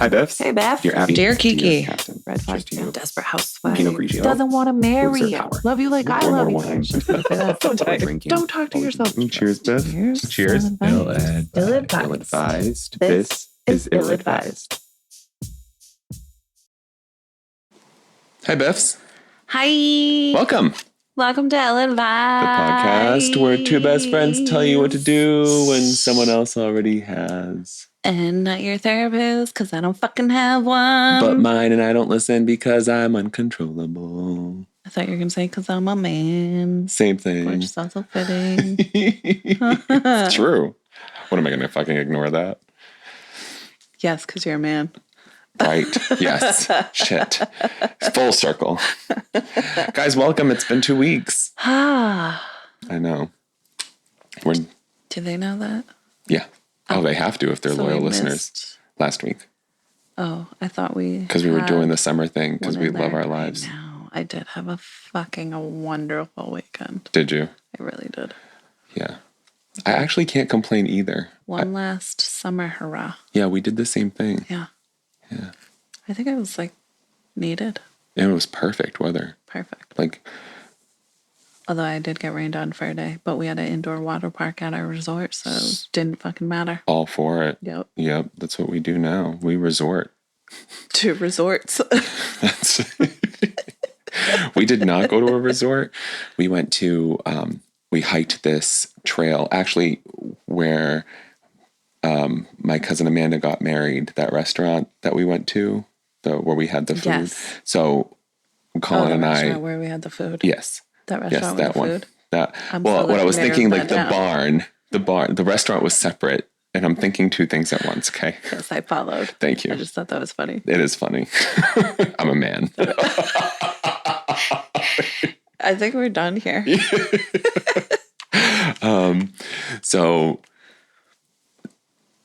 Hi, Bevs. Hey, Bev. Dear Abby. Dear Kiki. Captain. Red flag. Desperate housewife. Pinot Grigio. Doesn't want to marry Loser you. power. Love you like I One love more you. wine. Don't talk to yourself. Cheers, Bev. Cheers. Cheers. Ill-advised. Ill-advised. This is ill-advised. Hi, Bevs. Hi. Welcome. Welcome to Ill-advised. The podcast where two best friends tell you what to do when someone else already has. And not your therapist, because I don't fucking have one. But mine, and I don't listen because I'm uncontrollable. I thought you were going to say, because I'm a man. Same thing. Which is also fitting. It's true. What, am I going to fucking ignore that? Yes, because you're a man. Right. Yes. Shit. Full circle. Guys, welcome. It's been 2 weeks. Ah. I know. Do they know that? Yeah. Oh, they have to if they're So loyal we listeners. missed- Last week. Oh, I thought we... Because we were had doing the summer thing because one we in love there. our lives. I know. I did have a wonderful weekend. Did you? I really did. Yeah. I actually can't complain either. One last summer hurrah. Yeah, we did the same thing. Yeah. Yeah. I think it was needed. And it was perfect weather. Perfect. Like, Although I did get rained on for a day, but we had an indoor water park at our resort, so it didn't fucking matter. all for it. Yep. Yep. That's what we do now. We resort. To resorts. That's we did not go to a resort. We went to, we hiked this trail, actually, where my cousin Amanda got married, that restaurant that we went to, where we had the food. Yes. So Colin and I. Where we had the food. Yes. That restaurant Yes, with that the one. food. That. I'm Well, still what I was looking to thinking, narrow like that the restaurant was separate. And I'm thinking two things at once, okay? Yes, I followed. Thank you. I just thought that was funny. It is funny. I'm a man. I think we're done here. So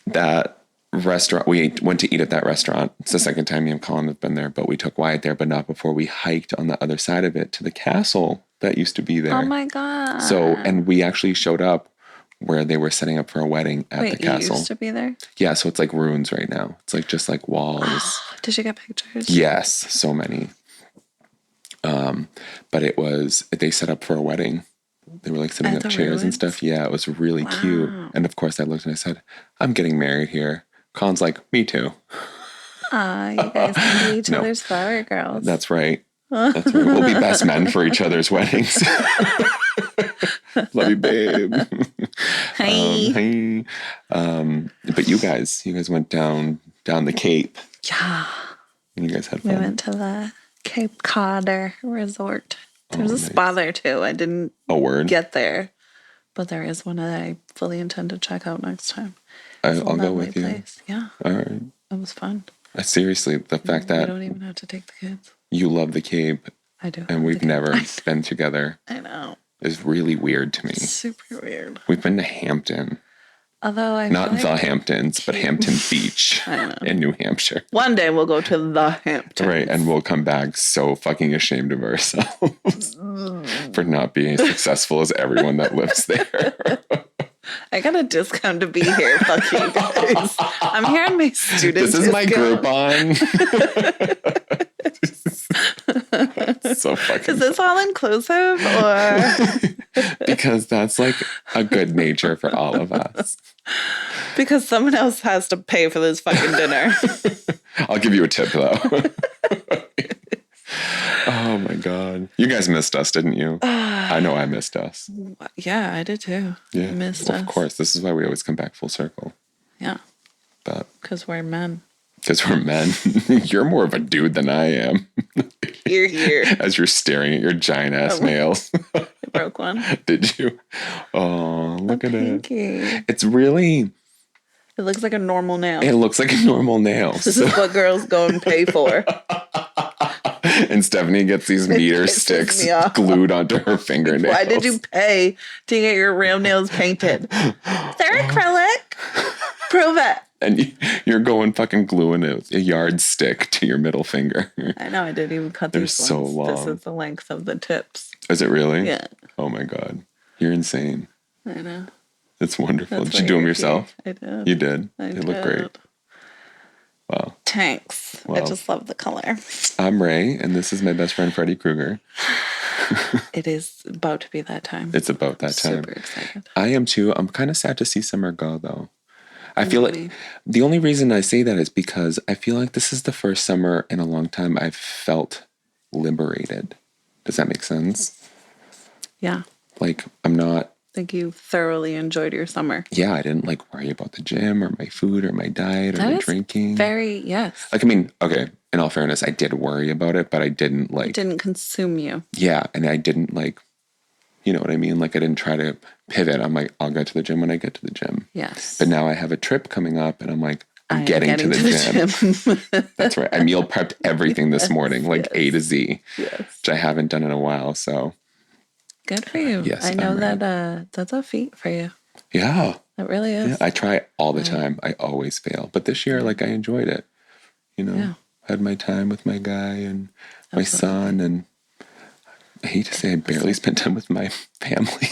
that restaurant, we went to eat at that restaurant. It's the second time me and Colin have been there, but we took Wyatt there, but not before we hiked on the other side of it to the castle that used to be there. Oh my God. So, and we actually showed up where they were setting up for a wedding at the castle. You used to be there? Yeah, so it's like ruins right now. It's like just like walls. Did you get pictures? Yes, so many. But they set up for a wedding. They were like setting At up the chairs and ruins? stuff. Yeah, it was really cute. And of course I looked and I said, I'm getting married here. Colin's like, me too. You guys can be each No. other's flower girls. That's right. That's right. We'll be best men for each other's weddings. Love you, babe. Hi. Hi. But you guys went down the Cape. Yeah. And you guys had We fun. went to the Cape Cod Resort. There's a nice. spa there too. I didn't A word. get there, but there is one that I fully intend to check out next time. I'll go Lovely with you. place. Yeah, All right. it was fun. Seriously, the fact We that don't even have to take the kids. you love the Cape I do. and we've never been together I know. is really weird to me. Super weird. We've been to Hampton. Although I Not feel the like Hamptons, but Hampton Beach I know. in New Hampshire. one day we'll go to the Hamptons. Right, and we'll come back so fucking ashamed of ourselves for not being as successful as everyone that lives there. I got a discount to be here. Fuck you guys. I'm here on my student This is my discount. Groupon. So fucking Is this all inclusive or because that's like a good nature for all of us. because someone else has to pay for this fucking dinner? I'll give you a tip though. Oh my God. You guys missed us, didn't you? I know I missed us. Yeah, I did too. Yeah. I missed Well, us. of course. This is why we always come back full circle. Yeah, But because we're men. because we're men. You're more of a dude than I am. You're here. As you're staring at your giant ass nails. I broke one. Did you? Oh, look at it. Pinky. It's really, It looks like a normal nail. it looks like a normal nail. This is what girls go and pay for. And Stephanie gets these meter pisses sticks me off. glued onto her fingernails. Why did you pay to get your real nails painted? They're acrylic. Prove it. And you're going fucking gluing a yardstick to your middle finger. I know, I didn't even cut They're these so ones. long. This is the length of the tips. Is it really? Yeah. Oh my God. You're insane. I know. It's wonderful. That's Did you why do them you're yourself? here. I did. You did? I They look great. Well, Thanks. I Well. just love the color. I'm Ray, and this is my best friend, Freddy Krueger. It is about to be that time. It's about that time. Super excited. I am too. I'm kind of sad to see summer go, though. I feel Maybe. like the only reason I say that is because I feel like this is the first summer in a long time I've felt liberated. Does that make sense? Yeah. Like, I'm not, I think you thoroughly enjoyed your summer. yeah, I didn't like worry about the gym or my food or my diet or That the is drinking. yes. Like, I mean, okay, in all fairness, I did worry about it, but I didn't like, It didn't consume you. yeah, and I didn't like, you know what I mean? Like, I didn't try to pivot. I'm like, I'll get to the gym when I get to the gym. Yes. But now I have a trip coming up, and I'm like, I'm I'm getting to the gym. That's right. I meal prepped everything this morning, like A to Z, Yes. which I haven't done in a while. So, Good for you. Yes, I know I'm ready. that that's a feat for you. yeah. It really is. Yeah, I try all the time. I always fail. But this year, like, I enjoyed it. You know, Yeah. had my time with my guy and my son. And I hate to say I barely spent time with my family.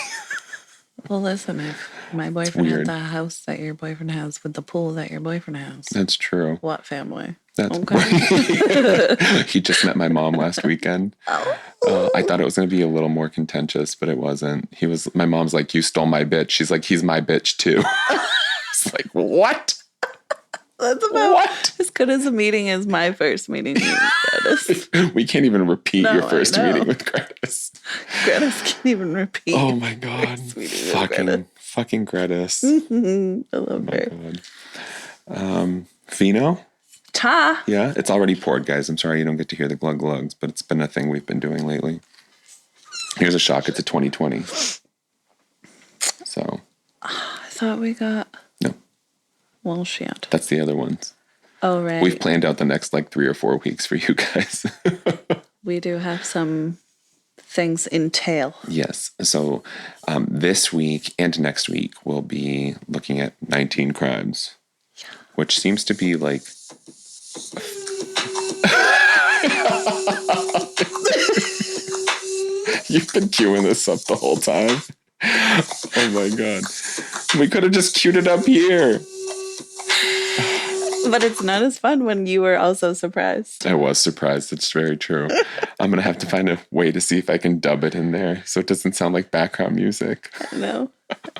Well, listen, if my boyfriend had weird. the house that your boyfriend has with the pool that your boyfriend has, That's true. what family? That's Okay. He just met my mom last weekend. I thought it was going to be a little more contentious, but it wasn't. My mom's like, you stole my bitch. She's like, he's my bitch too. It's like, what? That's about What? as good as a meeting as my first meeting with Grettis. We can't even repeat No, your I first know. meeting with Grettis. Grettis can't even repeat. Oh my God. First meeting with Fucking Grettis. I love her. God. Fino? Ta. Yeah, it's already poured, guys. I'm sorry you don't get to hear the glug glugs, but it's been a thing we've been doing lately. Here's a shock. It's a 2020. So. I thought we got. No. Well, shit. That's the other ones. Oh, right. We've planned out the next like 3 or 4 weeks for you guys. We do have some things entail. Yes. So this week and next week we'll be looking at 19 crimes, which seems to be like. You've been queuing this up the whole time. Oh my God. We could have just queued it up here. But it's not as fun when you were also surprised. I was surprised. It's very true. I'm going to have to find a way to see if I can dub it in there so it doesn't sound like background music. No,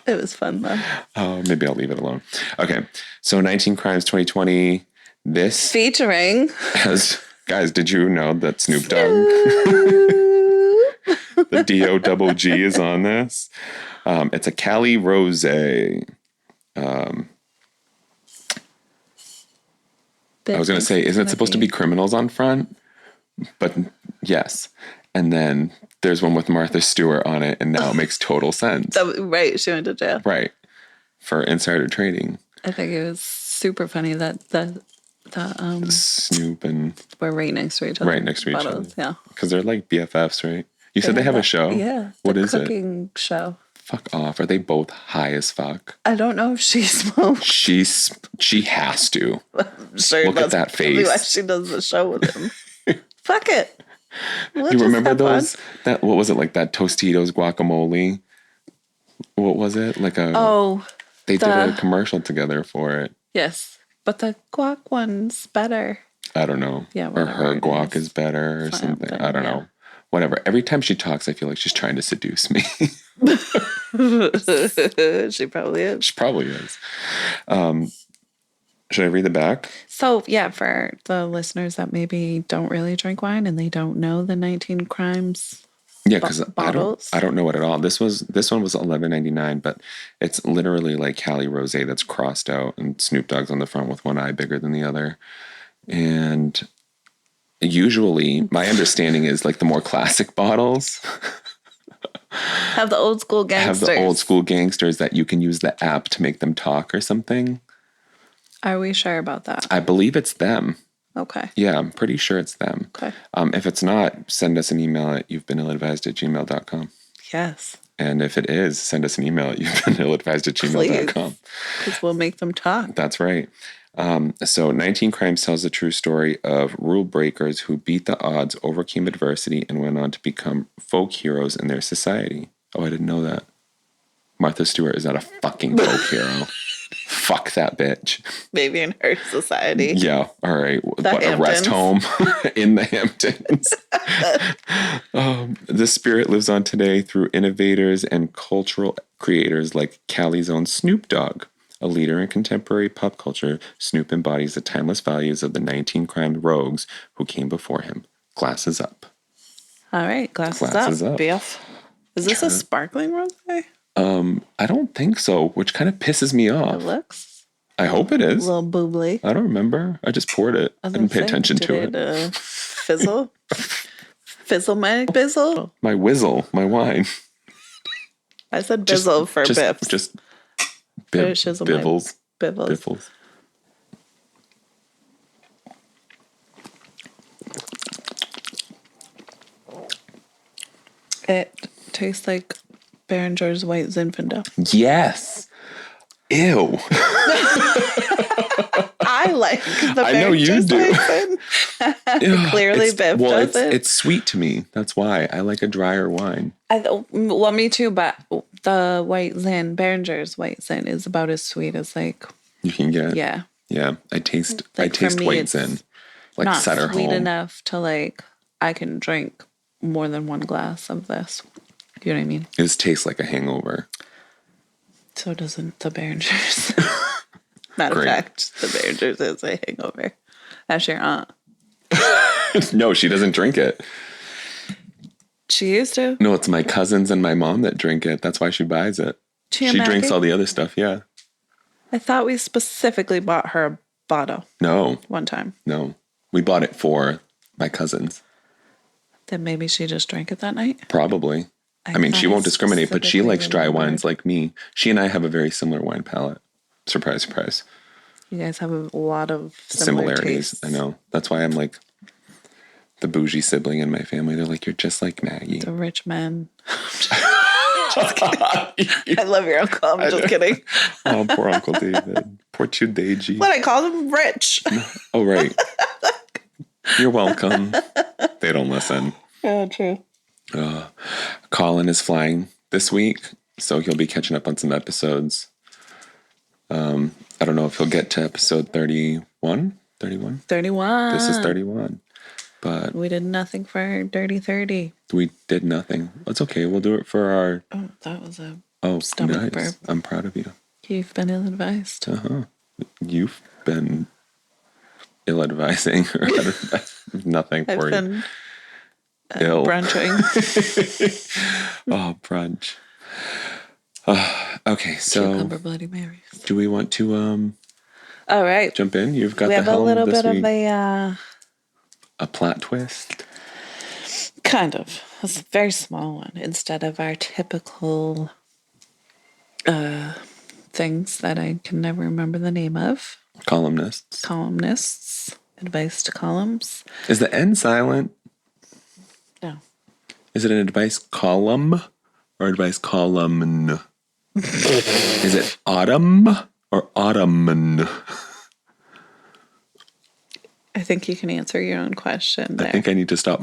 it was fun though. Oh, maybe I'll leave it alone. Okay. So 19 Crimes 2020. This Featuring. Guys, did you know that Snoop Dogg, the D-O-double-G is on this? It's a Cali Rose. I was going to say, isn't it supposed to be criminals on front? But yes. And then there's one with Martha Stewart on it, and now it makes total sense. Right, she went to jail. Right. For insider trading. I think it was super funny that the Snoop and... were right next to each other. Right next to each other. Yeah. Because they're like BFFs, right? You said they have a show? Yeah. What is it? Cooking show. Fuck off. Are they both high as fuck? I don't know if she smokes. She has to. Sure, Look at that face. Why she does the show with him. Fuck it. We'll You just remember have those? fun. What was it, like that Tostitos guacamole? What was it? Like a... Oh. They did a commercial together for it. Yes. But the guac one's better. I don't know. Yeah, or her it guac is better or something. I don't know. Whatever. Every time she talks, I feel like she's trying to seduce me. She probably is. She probably is. Should I read the back? So, yeah, for the listeners that maybe don't really drink wine and they don't know the 19 crimes. Yeah, because bottles. I don't know it at all. This one was $11.99, but it's literally like Cali Rosé that's crossed out, and Snoop Dogg's on the front with one eye bigger than the other. And usually, my understanding is like the more classic bottles have the old school gangsters. That you can use the app to make them talk or something. Are we sure about that? I believe it's them. Okay. Yeah, I'm pretty sure it's them. Okay. If it's not, send us an email at you'vebeenilladvised@gmail.com. Yes. And if it is, send us an email at you'vebeenilladvised@gmail.com. Because we'll make them talk. That's right. So 19 Crimes tells the true story of rule breakers who beat the odds, overcame adversity, and went on to become folk heroes in their society. Oh, I didn't know that. Martha Stewart is not a fucking folk hero. Fuck that bitch. Maybe in her society. Yeah. All right. What, a rest Hamptons. home in the Hamptons. The spirit lives on today through innovators and cultural creators like Cali's own Snoop Dogg. A leader in contemporary pop culture, Snoop embodies the timeless values of the 19 crime rogues who came before him. Glasses up. All right, glasses, Glasses up. BF. Is this a sparkling rosé? I don't think so, which kind of pisses me It off. looks I hope it a is. little boobly. I don't remember. I just poured it. I didn't pay attention to it. Fizzle? Fizzle my bizzle? My whizzle, my wine. I said bizzle for biffs. Just Shizzle my bivels. bivels. Biffles. It tastes like Behringer's White Zinfandel. Yes. Ew. I like the I know you do. Clearly, Biff doesn't. It's sweet to me. That's why I like a drier wine. Well, me too, but the White Zin, Behringer's White Zin, is about as sweet as like You can get. yeah. Yeah. I taste me, White it's Zin. Like not Sutter sweet Home. enough to like I can drink more than one glass of this. You know what I mean? It just tastes like a hangover. So doesn't the Behringer's. Matter of Great. fact, the Behringer's is a hangover. That's your aunt. No, she doesn't drink it. She used to. No, it's my cousins and my mom that drink it. That's why she buys it. She drinks all the other stuff, yeah. I thought we specifically bought her a bottle No, one time. no. We bought it for my cousins. Then maybe she just drank it that night. Probably. I mean, she thought I won't discriminate, but she specifically likes dry remembered. wines like me. She and I have a very similar wine palate. Surprise, surprise. You guys have a lot of Similarities. tastes. I know. That's why I'm like the bougie sibling in my family. They're like, you're just like Maggie. The rich men. Just kidding. I love your uncle. I'm just kidding. Oh, poor Uncle David. Poor Chudeji. But I called him rich. Oh, right. You're welcome. They don't listen. Yeah, true. Colin is flying this week, so he'll be catching up on some episodes. I don't know if he'll get to episode 31. 31? 31. This is 31. But We did nothing for Dirty 30. we did nothing. It's okay. We'll do it for our... Oh, that was a nice. stomach burp. I'm proud of you. You've been ill-advised. You've been ill-advising or nothing I've for you. been Ill. brunching. Oh, brunch. Okay, so Cucumber Bloody Marys. do we want to All right. jump in? You've got We the have a helm little this bit week. of A plot twist. kind of. It's a very small one. Instead of our typical things that I can never remember the name of. Columnists. Columnists. Advice to columns. Is the N silent? No. Is it an advice column or advice column? Is it autumn or autumn? I think you can answer your own question there. I think I need to stop.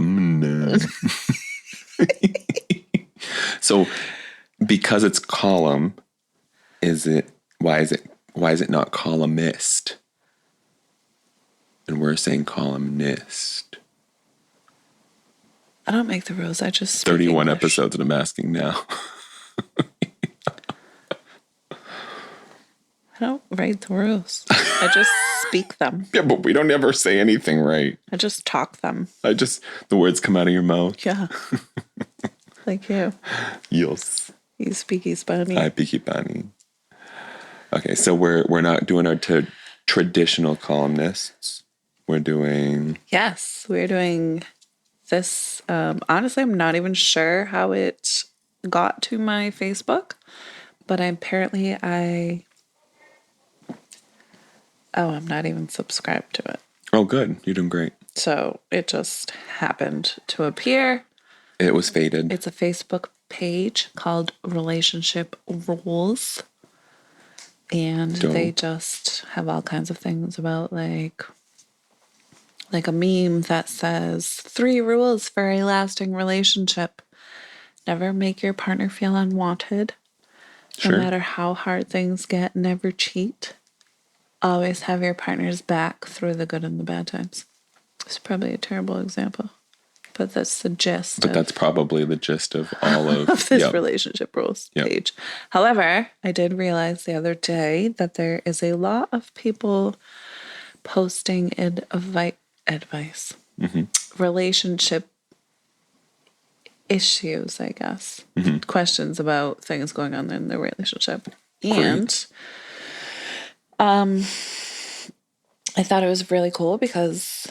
So, because it's column, why is it not columnist? And we're saying columnist. I don't make the rules. I just speak 31 English. episodes and I'm asking now. I don't write the rules. I just speak them. Yeah, but we don't ever say anything right. I just talk them. The words come out of your mouth. Yeah. Like you. Yes. You speaky spony. Hi, Peaky Bunny. Okay, so we're not doing our traditional columnists. We're doing... Yes, we're doing this. Honestly, I'm not even sure how it got to my Facebook, but I'm not even subscribed to it. Oh, good. You're doing great. So it just happened to appear. It was fated. It's a Facebook page called Relationship Rules. And Dope. they just have all kinds of things about like a meme that says 3 rules for a lasting relationship. Never make your partner feel unwanted. Sure. No matter how hard things get, never cheat. always have your partner's back through the good and the bad times. It's probably a terrible example, but that's the gist But that's probably the gist of all of this yep. relationship rules Yep. page. However, I did realize the other day that there is a lot of people posting advice, relationship issues, I guess, questions about things going on in their relationship. And Great. I thought it was really cool because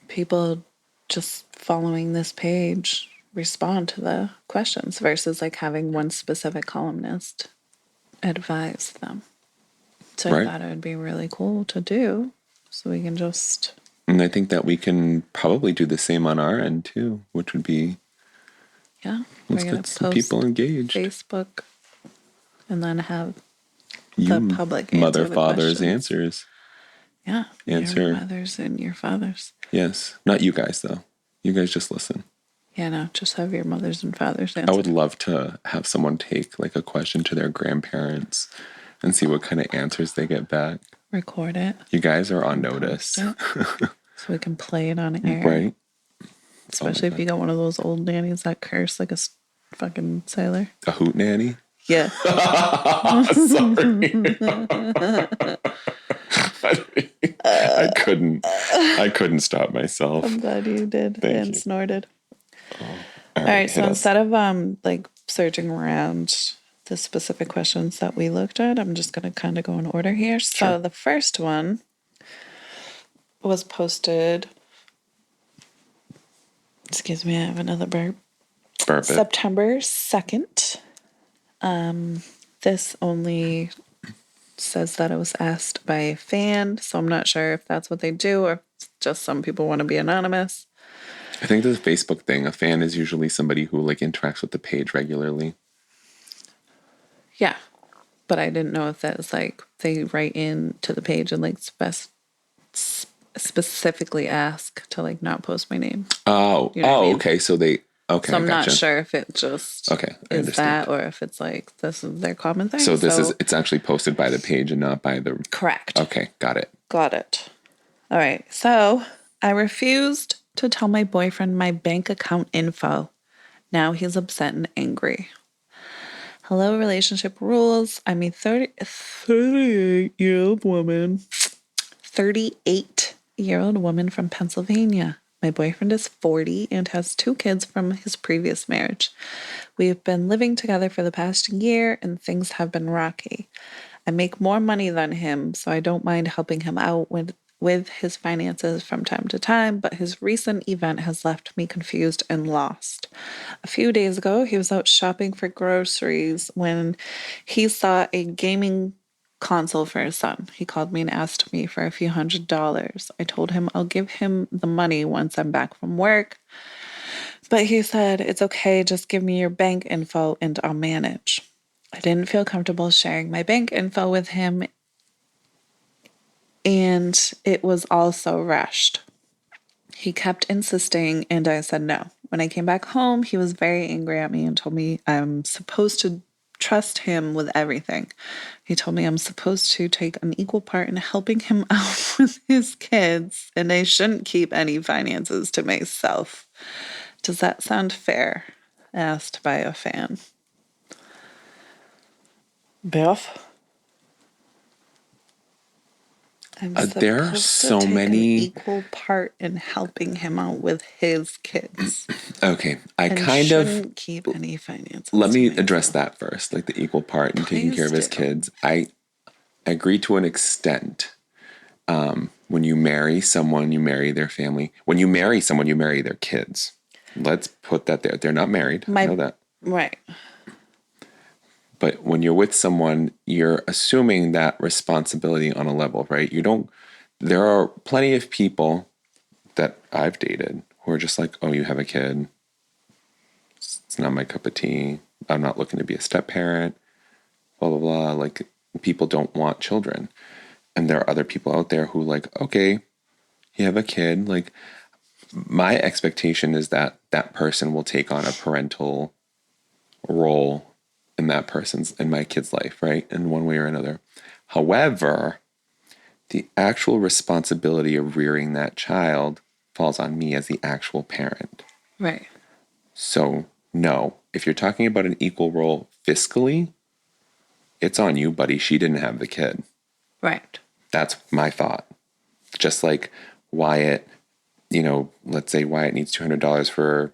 people just following this page respond to the questions versus like having one specific columnist advise them. So I Right. thought it would be really cool to do so we can just. And I think that we can probably do the same on our end too, which would be Yeah, let's we're going get to some post people engaged. Facebook and then have You the public mother, answer the fathers, questions. answers. Yeah, Answer. your mothers and your fathers. Yes. Not you guys, though. You guys just listen. Yeah, no, just have your mothers and fathers answer. I would love to have someone take like a question to their grandparents and see what kind of answers they get back. Record it. You guys are on notice. So we can play it on air. Right? Especially if you got one of those old nannies that curse like a fucking sailor. A Hoot Nanny? Yeah. Sorry. I couldn't stop myself. I'm glad you did. Thank and you. snorted. Oh. All right, so hit us. instead of like searching around the specific questions that we looked at, I'm just going to kind of go in order here. So Sure. the first one was posted. Excuse me, I have another burp. Burp it. September 2nd. This only says that it was asked by a fan, so I'm not sure if that's what they do or if just some people want to be anonymous. I think the Facebook thing, a fan is usually somebody who like interacts with the page regularly. Yeah, but I didn't know if that was like they write in to the page and like specifically ask to like not post my name. Oh, You know what I mean? okay. So they okay. So I'm gotcha. not sure if it just Okay, I is understand. that or if it's like this is their common thing. So it's actually posted by the page and not by the. Correct. Okay, got it. Got it. All right. So I refused to tell my boyfriend my bank account info. Now he's upset and angry. Hello, relationship rules. I'm a 38-year-old woman. 38-year-old woman from Pennsylvania. My boyfriend is 40 and has 2 kids from his previous marriage. We have been living together for the past year and things have been rocky. I make more money than him, so I don't mind helping him out with his finances from time to time, but his recent event has left me confused and lost. A few days ago, he was out shopping for groceries when he saw a gaming console for his son. He called me and asked me for a few $100s. I told him I'll give him the money once I'm back from work, but he said, it's okay, just give me your bank info and I'll manage. I didn't feel comfortable sharing my bank info with him, and it was also rushed. He kept insisting, and I said no. When I came back home, he was very angry at me and told me I'm supposed to trust him with everything. He told me I'm supposed to take an equal part in helping him out with his kids, and I shouldn't keep any finances to myself. Does that sound fair? Asked by a fan. Beth? There are so many an equal part in helping him out with his kids. Okay, I and kind shouldn't of keep any finances. let me to address myself. that first, like the equal part and taking Please care of his do. kids. I agree to an extent. When you marry someone, you marry their family. When you marry someone, you marry their kids. Let's put that there. They're not married. I know that. Right. But when you're with someone, you're assuming that responsibility on a level, right? There are plenty of people that I've dated who are just like, oh, you have a kid. It's not my cup of tea. I'm not looking to be a step parent, blah, blah, blah. Like, people don't want children. And there are other people out there who like, okay, you have a kid. Like, my expectation is that that person will take on a parental role in my kid's life, right? In one way or another. However, The actual responsibility of rearing that child falls on me as the actual parent. Right. So, no, if you're talking about an equal role fiscally, it's on you, buddy. She didn't have the kid. Right. That's my thought. Just like Wyatt, let's say Wyatt needs $200 for,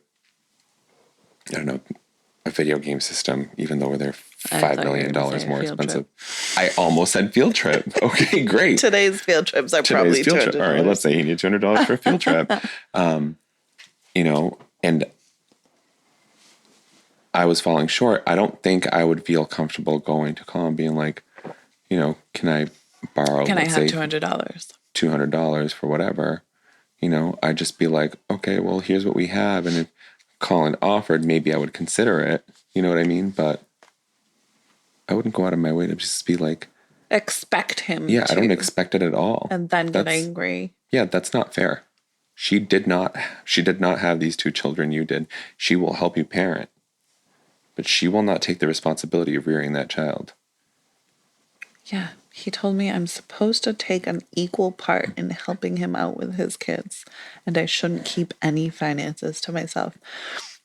I don't know, a video game system, even though they're $5 million more expensive. I almost said field trip. Okay, great. Today's field trips are probably $200. All right, let's say he needs $200 for a field trip. And I was falling short. I don't think I would feel comfortable going to call and being like, can I borrow, Can I let's have say, $200? $200 for whatever. I'd just be like, okay, well, here's what we have. And if Colin offered, maybe I would consider it. You know what I mean? But I wouldn't go out of my way to just be like, expect him yeah, to. I don't expect it at all. And then get angry. Yeah, that's not fair. She did not have these two children you did. She will help you parent. But she will not take the responsibility of rearing that child. Yeah. He told me I'm supposed to take an equal part in helping him out with his kids, and I shouldn't keep any finances to myself.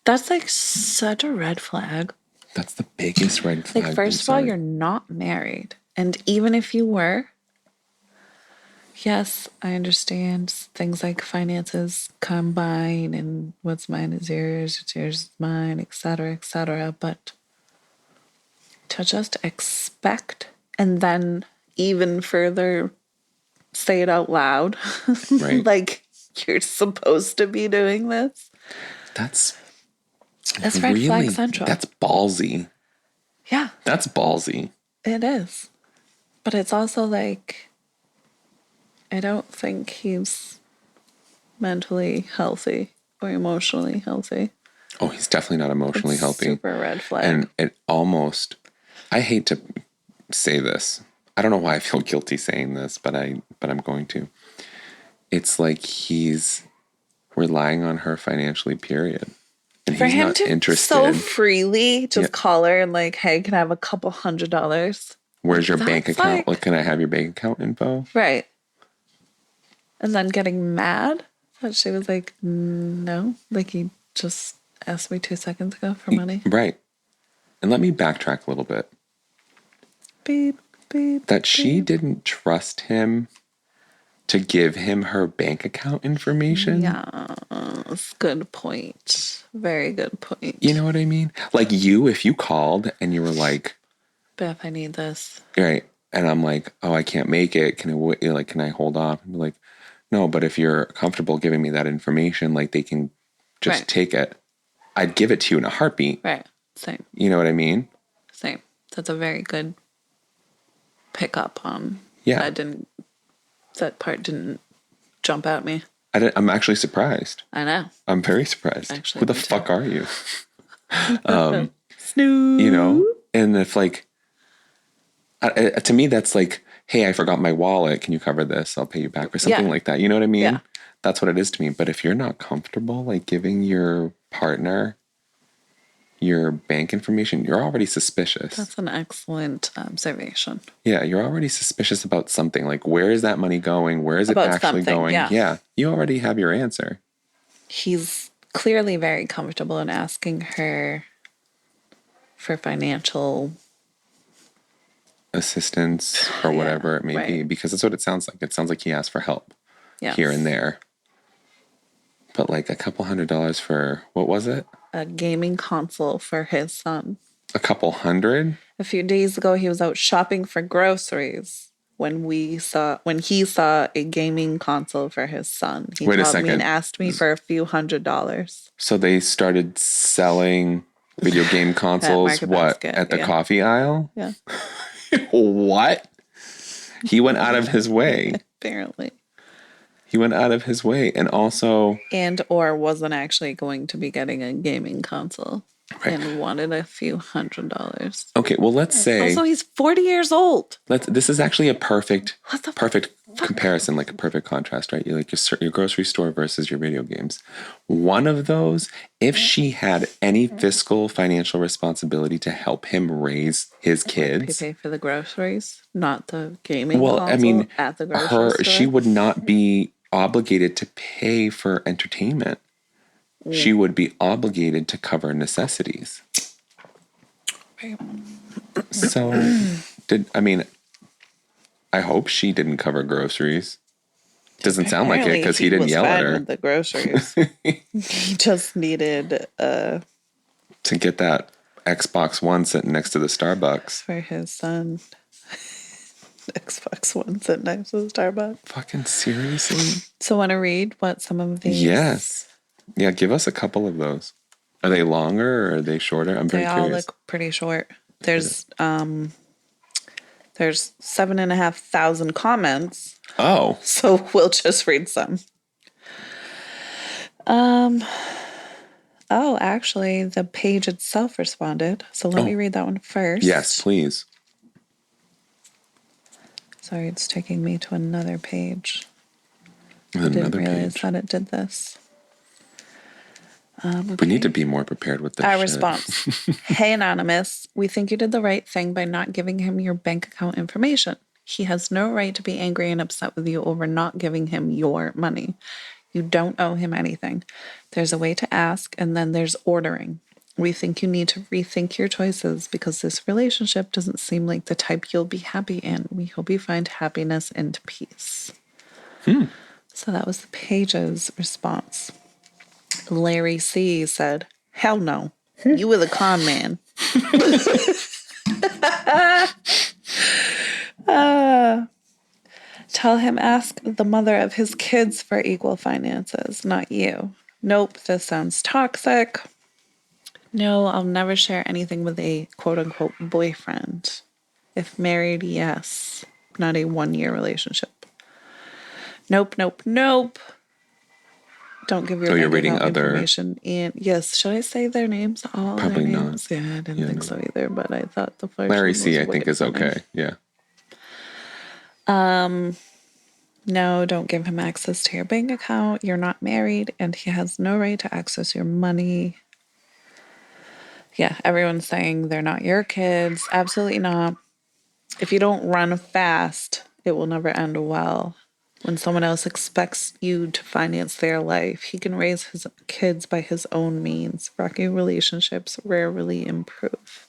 That's like such a red flag. That's the biggest red flag. Like, first of all, you're not married. And even if you were, yes, I understand things like finances combine and what's mine is yours, it's yours is mine, etc., etc. But to just expect and then even further say it out loud, right. like you're supposed to be doing this. That's red flag central. That's ballsy. Yeah. That's ballsy. It is. But it's also like, I don't think he's mentally healthy or emotionally healthy. Oh, he's definitely not emotionally healthy. Super red flag. And it almost, I hate to say this. I don't know why I feel guilty saying this, but I'm going to. It's like he's relying on her financially, period. And for he's him not to interested. So freely just call her and like, hey, can I have a couple $100? Where's your bank account? Like, can I have your bank account info? Right. And then getting mad that she was like, no. Like, he just asked me 2 seconds ago for money. Right. And let me backtrack a little bit. Beep, beep. That she didn't trust him to give him her bank account information. Yes, good point. Very good point. You know what I mean? Like if you called and you were like, Beth, I need this. Right. And I'm like, oh, I can't make it. Can I hold off? And be like, no, but if you're comfortable giving me that information, like they can just take it. I'd give it to you in a heartbeat. Right. Same. You know what I mean? Same. That's a very good pickup on. Yeah. That part didn't jump at me. I'm actually surprised. I know. I'm very surprised. Actually, who the fuck are you? Snoo. And if like, to me, that's like, hey, I forgot my wallet. Can you cover this? I'll pay you back or something like that. You know what I mean? Yeah. That's what it is to me. But if you're not comfortable, like giving your partner your bank information, you're already suspicious. That's an excellent observation. Yeah, you're already suspicious about something. Like, where is that money going? Where is it actually going? Yeah, you already have your answer. He's clearly very comfortable in asking her for financial assistance or whatever it may be, because that's what it sounds like. It sounds like he asked for help here and there. But like a couple $100 for, what was it? A gaming console for his son. A couple $100? A few days ago, he was out shopping for groceries when he saw a gaming console for his son. He called me and asked me for a few $100. So they started selling video game consoles at the coffee aisle? Yeah. What? He went out of his way. Apparently. He went out of his way, and also... or wasn't actually going to be getting a gaming console. Right. and wanted a few $100s. Okay, well, let's say Also, he's 40 years old. this is actually a perfect What the perfect comparison, like a perfect contrast, right? You like your grocery store versus your video games. One of those, if she had any fiscal financial responsibility to help him raise his kids, Pay for the groceries, not the gaming well, I console mean, at the grocery store. she would not be obligated to pay for entertainment. She would be obligated to cover necessities. Right. So, I hope she didn't cover groceries. Doesn't sound like it because he didn't yell at her. With the groceries. He just needed to get that Xbox One sitting next to the Starbucks. for his son. Xbox One sitting next to the Starbucks. Fucking seriously? So want to read what some of these? Yes. Yeah, give us a couple of those. Are they longer or are they shorter? I'm very They all curious. look pretty short. There's 7,500 comments. Oh. So we'll just read some. Oh, actually, the page itself responded. So let me read that one first. Yes, please. Sorry, it's taking me to another page. I didn't realize that it did this. We need to be more prepared with this Our shit. response. Hey, Anonymous. We think you did the right thing by not giving him your bank account information. He has no right to be angry and upset with you over not giving him your money. You don't owe him anything. There's a way to ask, and then there's ordering. We think you need to rethink your choices because this relationship doesn't seem like the type you'll be happy in. We hope you find happiness and peace. So that was the page's response. Larry C. said, hell no. You were the con man. Tell him ask the mother of his kids for equal finances, not you. Nope, this sounds toxic. No, I'll never share anything with a quote-unquote boyfriend. If married, yes. Not a one-year relationship. Nope, nope, nope. Don't give your bank account information. And yes, should I say their names? All Probably their not. names? Yeah, I didn't think so either, but I thought the first Larry one C, was I think, is funny. okay. Yeah. No, don't give him access to your bank account. You're not married, and he has no right to access your money. Yeah, everyone's saying they're not your kids. Absolutely not. If you don't run fast, it will never end well. When someone else expects you to finance their life, he can raise his kids by his own means. Rocky relationships rarely improve.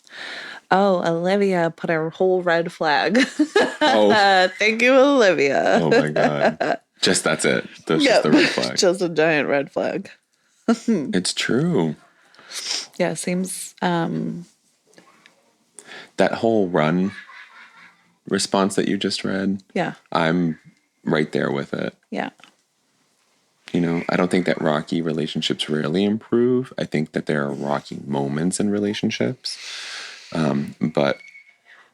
Oh, Olivia put a whole red flag. Oh. Thank you, Olivia. Oh my God. That's it. That's just the red flag. Just a giant red flag. It's true. Yeah, it seems That whole run response that you just read. Yeah. I'm right there with it. Yeah. You know, I don't think that rocky relationships rarely improve. I think that there are rocky moments in relationships. But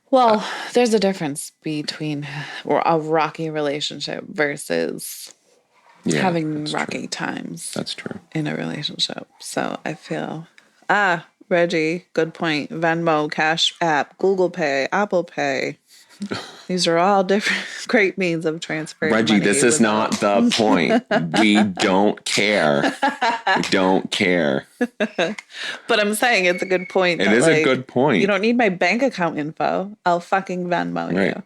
well, there's a difference between a rocky relationship versus having rocky times. That's true. In a relationship. So I feel, Reggie, good point. Venmo, Cash App, Google Pay, Apple Pay. These are all different great means of transferring Reggie, money. this is not the point. We don't care. We don't care. But I'm saying it's a good point. It is a good point. You don't need my bank account info. I'll fucking Venmo you.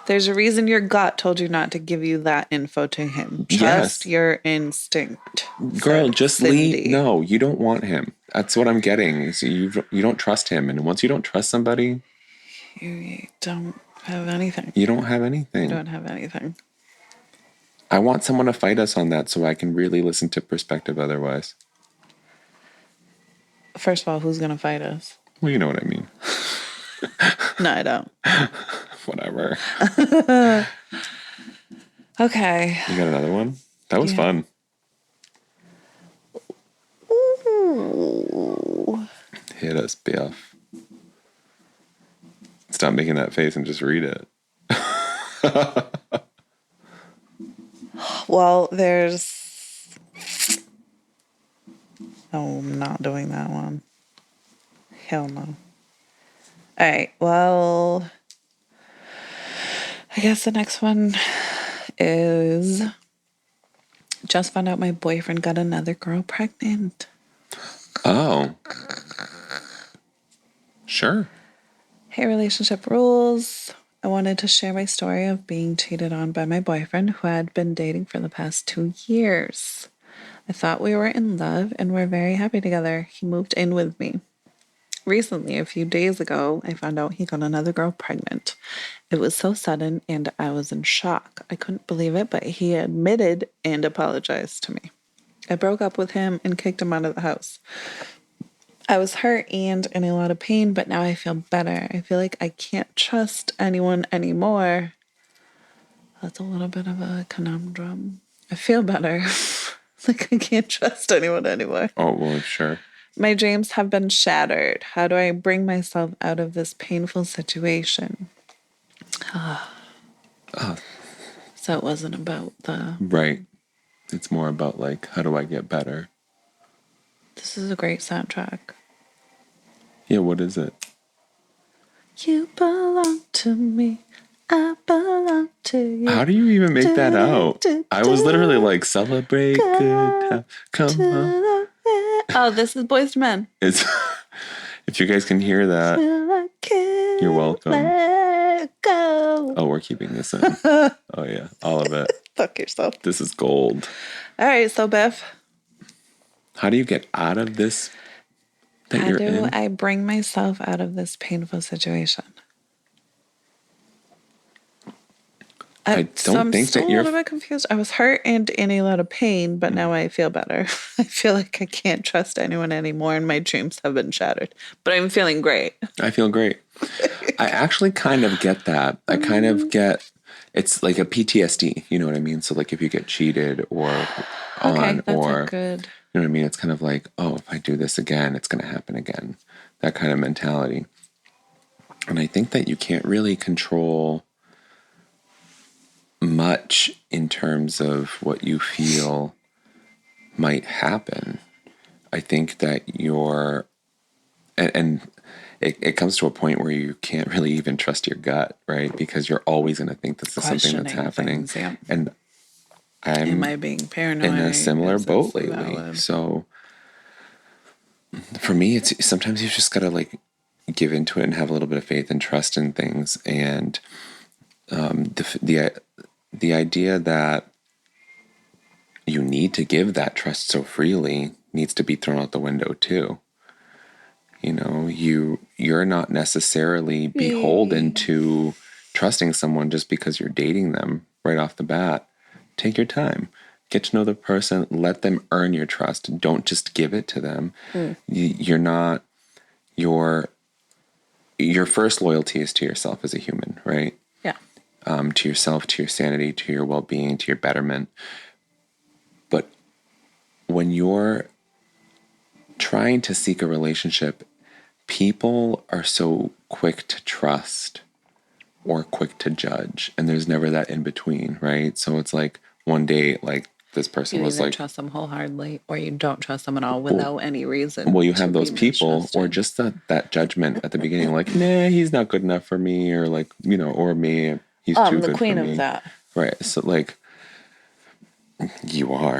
There's a reason your gut told you not to give you that info to him. Trust your instinct. Girl, just leave. No, you don't want him. That's what I'm getting. So you don't trust him. And once you don't trust somebody, you don't have anything. You don't have anything. You don't have anything. I want someone to fight us on that so I can really listen to perspective otherwise. First of all, who's going to fight us? Well, you know what I mean. No, I don't. Whatever. Okay. You got another one? That was fun. Ooh. Hit us, Biff. Stop making that face and just read it. Well, there's... No, I'm not doing that one. Hell no. All right. Well, I guess the next one is just found out my boyfriend got another girl pregnant. Oh. Sure. Hey, relationship rules. I wanted to share my story of being cheated on by my boyfriend who I had been dating for the past 2 years. I thought we were in love and were very happy together. He moved in with me. Recently, a few days ago, I found out he got another girl pregnant. It was so sudden and I was in shock. I couldn't believe it, but he admitted and apologized to me. I broke up with him and kicked him out of the house. I was hurt and in a lot of pain, but now I feel better. I feel like I can't trust anyone anymore. That's a little bit of a conundrum. I feel better. Like I can't trust anyone anymore. Oh, well, sure. My dreams have been shattered. How do I bring myself out of this painful situation? So it wasn't about the. Right. It's more about like, how do I get better? This is a great soundtrack. Yeah, what is it? You belong to me. I belong to you. How do you even make that out? I was literally like, celebrate good time. Come on. Oh, this is Boys to Men. It's if you guys can hear that, you're welcome. Oh, we're keeping this in. Oh yeah, all of it. Fuck yourself. This is gold. All right, so Beth, How do you get out of this that how you're do in? I bring myself out of this painful situation? I don't think that I'm still a little bit confused. I was hurt and in a lot of pain, but now I feel better. I feel like I can't trust anyone anymore, and my dreams have been shattered. But I'm feeling great. I feel great. I actually kind of get that. I kind of get it's like a PTSD, you know what I mean? So like if you get cheated or Okay, that's or a good. you know what I mean? It's kind of like, oh, if I do this again, it's going to happen again. That kind of mentality. And I think that you can't really control much in terms of what you feel might happen. I think that and it comes to a point where you can't really even trust your gut, right? Because you're always going to think this is something that's happening. Things, yeah. And I'm Am I being paranoid? in a similar Is boat this lately. valid? So for me, it's sometimes you've just got to like give into it and have a little bit of faith and trust in things. And the idea that you need to give that trust so freely needs to be thrown out the window too. You know, you're not necessarily beholden to trusting someone just because you're dating them right off the bat. Take your time. Get to know the person. Let them earn your trust. Don't just give it to them. You're not your first loyalty is to yourself as a human, right? Yeah. To yourself, to your sanity, to your well-being, to your betterment. But when you're trying to seek a relationship, people are so quick to trust or quick to judge, and there's never that in between, right? So it's like one day, like this person You was either like, trust them wholeheartedly or you don't trust them at all without any reason. well, you to have those be people, or mistrusted. just that judgment at the beginning, like, nah, he's not good enough for me, or like, you know, or me, he's too I'm the good queen for of me, that. right? So like, you are.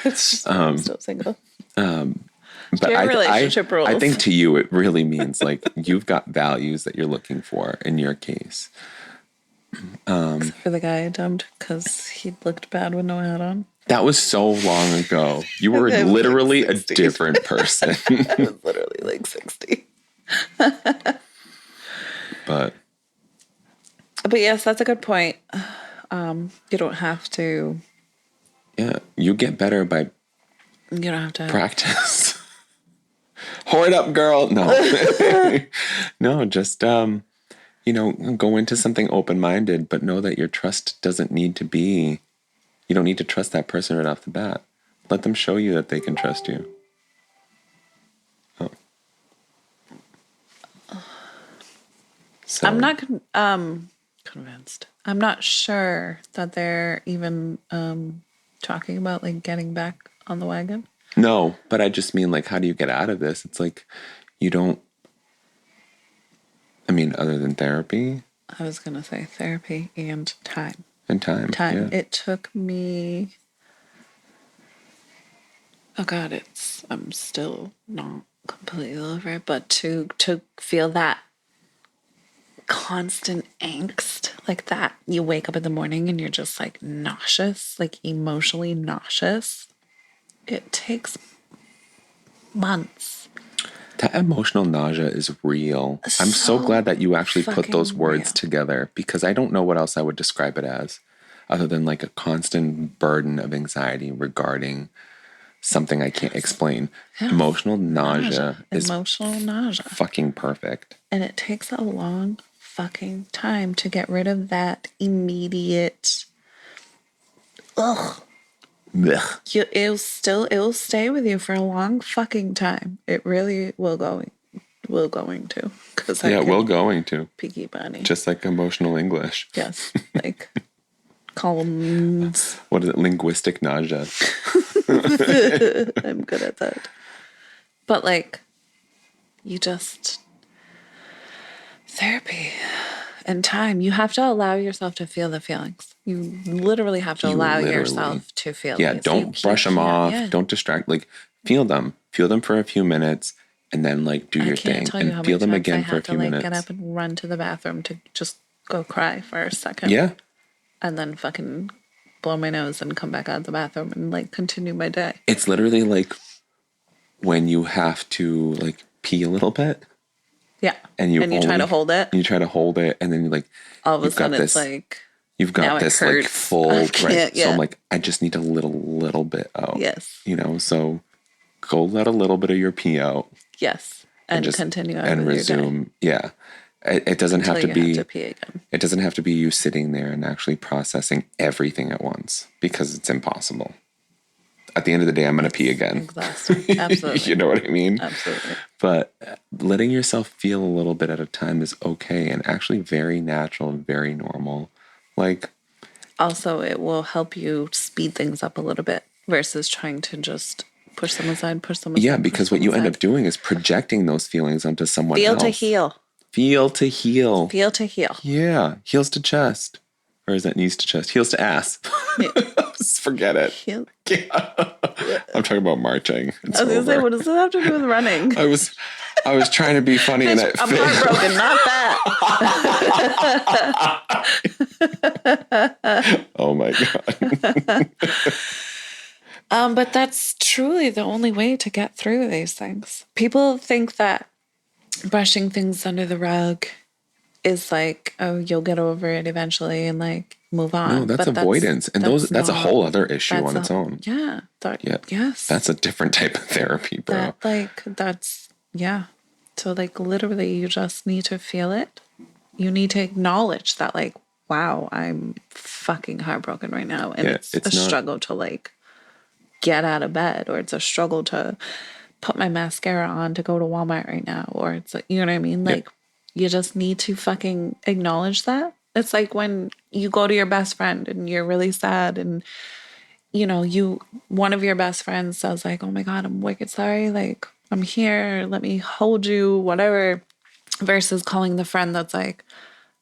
It's just I'm still single. But Your relationship rules. I think to you, it really means like you've got values that you're looking for in your case. Except for the guy I dumped because he looked bad with no hat on. That was so long ago. You were I was literally like a 60. different person. I was literally like 60. But yes, that's a good point. You don't have to. yeah, you get better by You don't have to. practice. Whore it up, girl. No. No, just you know, go into something open-minded, but know that your trust doesn't need to be, you don't need to trust that person right off the bat. Let them show you that they can trust you. Oh. So I'm not convinced. I'm not sure that they're even talking about like getting back on the wagon. No, but I just mean, like, how do you get out of this? It's like, you don't, I mean, other than therapy I was going to say therapy and time. and time. Time. Yeah. It took me, oh God, I'm still not completely over it, but to feel that constant angst like that, you wake up in the morning and you're just like nauseous, like emotionally nauseous. It takes months. That emotional nausea is real. I'm so So glad that you actually put those fucking words real. together, because I don't know what else I would describe it as other than like a constant burden of anxiety regarding something I can't explain. Yes. Emotional nausea is Emotional nausea. fucking perfect. And it takes a long fucking time to get rid of that immediate, ugh. Ugh. It'll stay with you for a long fucking time. It really will going to, because Yeah, I we're can going to. Peaky Bunny. Just like emotional English. Yes, like columns. What is it? Linguistic nausea. I'm good at that. But like, you just therapy and time. You have to allow yourself to feel the feelings. You literally have to allow yourself to feel. Yeah, these. don't brush them off. Yeah. Don't distract. Like, feel them. Feel them for a few minutes, and then like do your I can't thing, tell you how and many feel them times I again for a have to few like minutes. get up and run to the bathroom to just go cry for a second. Yeah. And then fucking blow my nose and come back out of the bathroom and like continue my day. It's literally like when you have to like pee a little bit. Yeah. And you try to hold it. You try to hold it, and then you like all of a sudden it's like you've got this like full right. Yeah. So I'm like, I just need a little bit out. Yes. You know, so go let a little bit of your pee out. Yes. And just continue on and with resume. Your day. Yeah. It doesn't Until have to you be have to pee again. It doesn't have to be you sitting there and actually processing everything at once, because it's impossible. At the end of the day, I'm going to pee again. Exhausting. Absolutely. You know what I mean? Absolutely. But letting yourself feel a little bit at a time is okay, and actually very natural and very normal. Like, also, it will help you speed things up a little bit versus trying to just push them aside. Yeah, because what you end up doing is projecting those feelings onto someone else. Feel to heal. Feel to heal. Feel to heal. Yeah. Heels to chest. Or is that knees to chest? Heels to ass. Yeah. Forget it. Heal. Yeah. I'm talking about marching. I was going to say, what does it have to do with running? I was trying to be funny, and I'm heartbroken, not that. Oh my God. But that's truly the only way to get through these things. People think that brushing things under the rug is like, oh, you'll get over it eventually and like move on. No, that's avoidance. And that's a whole other issue on its own. Yeah. Yes. That's a different type of therapy, bro. Yeah. So like literally you just need to feel it. You need to acknowledge that like, wow, I'm fucking heartbroken right now. And it's a struggle to like get out of bed, or it's a struggle to put my mascara on to go to Walmart right now. Or it's like, you know what I mean? Like, you just need to fucking acknowledge that. It's like when you go to your best friend and you're really sad, and you know, one of your best friends says like, oh my God, I'm wicked sorry. Like, I'm here. Let me hold you, whatever. Versus calling the friend that's like,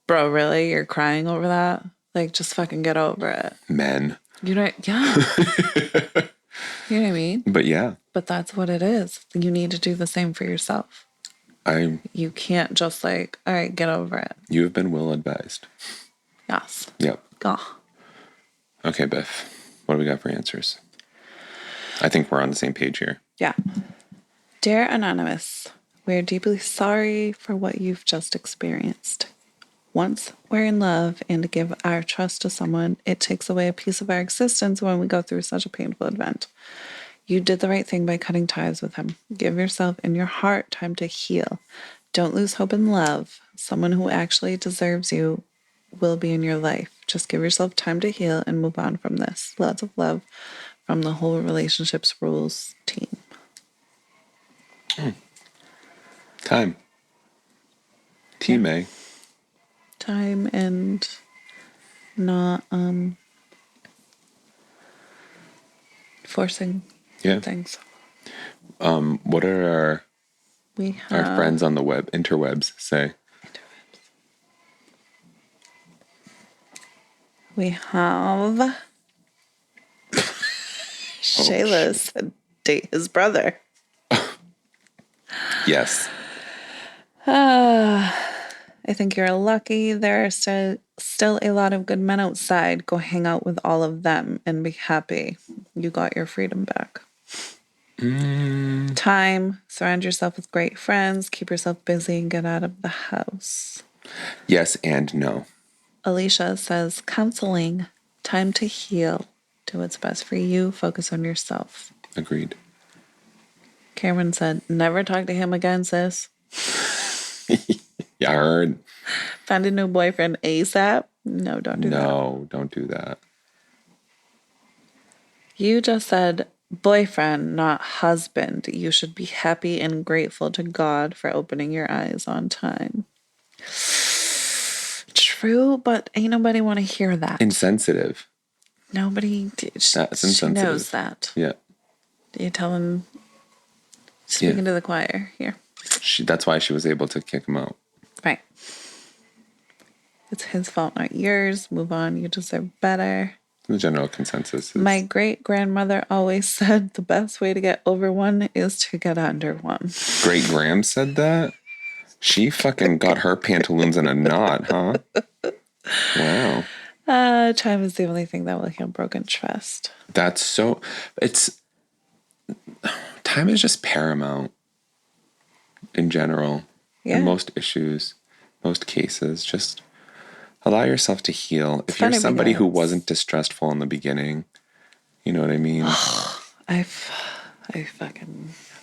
bro, really? You're crying over that? Like, just fucking get over it. Men. You know, yeah. You know what I mean? But yeah. But that's what it is. You need to do the same for yourself. You can't just like, all right, get over it. You have been well advised. Yes. Yep. Go. Okay, Biff. What do we got for answers? I think we're on the same page here. Yeah. Dear Anonymous, we're deeply sorry for what you've just experienced. Once we're in love and give our trust to someone, it takes away a piece of our existence when we go through such a painful event. You did the right thing by cutting ties with him. Give yourself and your heart time to heal. Don't lose hope in love. Someone who actually deserves you will be in your life. Just give yourself time to heal and move on from this. Lots of love from the whole Relationships Rules team. Time. Team A. Time and not forcing things. What are We our have friends on the interwebs say? we have Shayla said date his brother. Yes. I think you're lucky. There are still a lot of good men outside. Go hang out with all of them and be happy. You got your freedom back. Time. Surround yourself with great friends. Keep yourself busy and get out of the house. Yes and no. Alicia says counseling. Time to heal. Do what's best for you. Focus on yourself. Agreed. Cameron said, never talk to him again, sis. Yeah, I heard. Find a new boyfriend ASAP. No, don't do that. No, don't do that. You just said boyfriend, not husband. You should be happy and grateful to God for opening your eyes on time. True, but ain't nobody want to hear that. Insensitive. Nobody. That's She insensitive. knows that. Yeah. You tell him. Speaking to the choir here. That's why she was able to kick him out. Right. It's his fault, not yours. Move on. You deserve better. The general consensus is... My great-grandmother always said the best way to get over one is to get under one. Great Graham said that? She fucking got her pantaloons in a knot, huh? Wow. Time is the only thing that will heal broken trust. That's so... Time is just paramount in general. Yeah. In most issues, most cases. Just allow yourself to heal. If you're somebody who wasn't distrustful in the beginning, you know what I mean? I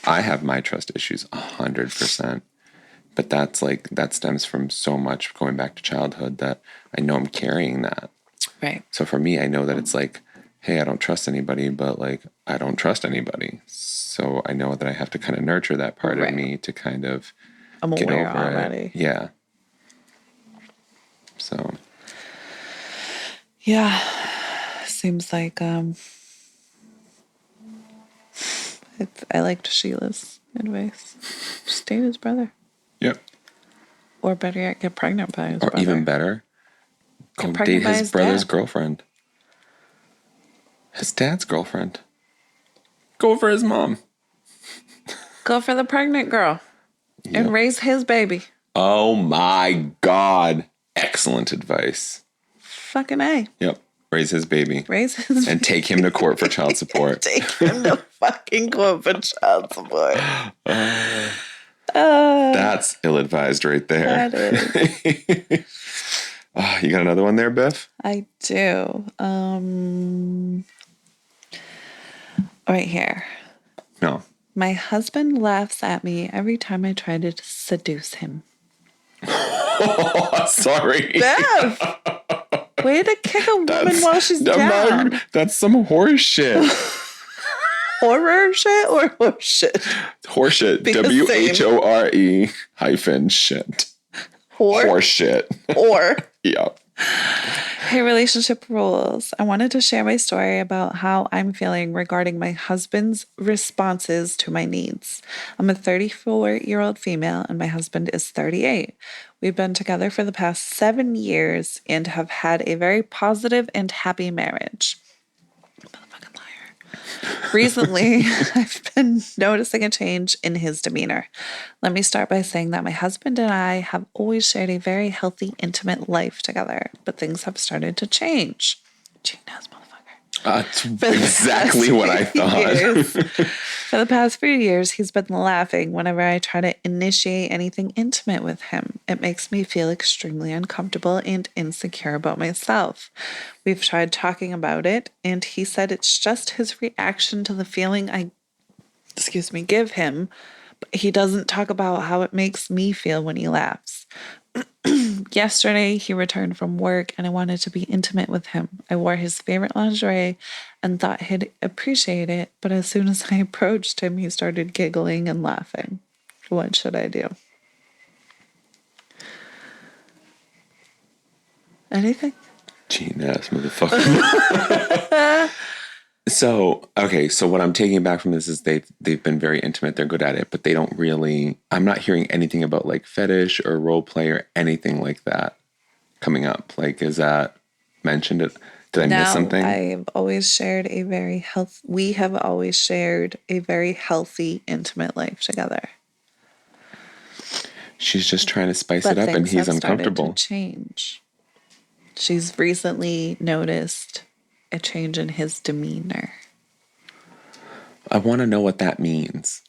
have my trust issues 100%. But that stems from so much going back to childhood that I know I'm carrying that. Right. So for me, I know that it's like, hey, I don't trust anybody, but like, I don't trust anybody. So I know that I have to kind of nurture that part of me to kind of get aware over already. it. Yeah. So. Yeah. Seems like I liked Sheila's advice. Just date his brother. Yep. Or better yet, get pregnant by his brother. Or even better, go date his brother's girlfriend. His dad's girlfriend. Go for his mom. Go for the pregnant girl. Yep. And raise his baby. Oh my God. Excellent advice. Fucking A. Yep. Raise his baby. And baby. Take him to court for child support. Take him to fucking court for child support. That's ill-advised right there. That is. You got another one there, Biff? I do. Right here. No. My husband laughs at me every time I try to seduce him. Oh, sorry. Beth! Way to kick a woman while she's down. That's some horse shit. Horror shit or horse shit? Horse shit. WHORE-shit. Horse shit. Or. Yep. Hey, relationship rules. I wanted to share my story about how I'm feeling regarding my husband's responses to my needs. I'm a 34-year-old female and my husband is 38. We've been together for the past 7 years and have had a very positive and happy marriage. Motherfucking liar. Recently, I've been noticing a change in his demeanor. Let me start by saying that my husband and I have always shared a very healthy, intimate life together, but things have started to change. She knows, motherfucker. That's exactly what I thought. For the past few years, he's been laughing whenever I try to initiate anything intimate with him. It makes me feel extremely uncomfortable and insecure about myself. We've tried talking about it, and he said it's just his reaction to the feeling I give him, but he doesn't talk about how it makes me feel when he laughs. Yesterday, he returned from work and I wanted to be intimate with him. I wore his favorite lingerie and thought he'd appreciate it, but as soon as I approached him, he started giggling and laughing. What should I do? Anything? Gene ass motherfucker. So, okay, so what I'm taking back from this is they've been very intimate, they're good at it, but they don't really I'm not hearing anything about like fetish or role play or anything like that coming up. Like is that mentioned it? Did I miss No, something? I've always shared a very we have always shared a very healthy, intimate life together. She's just trying to spice it But up and things he's have started to uncomfortable. change. She's recently noticed a change in his demeanor. I want to know what that means.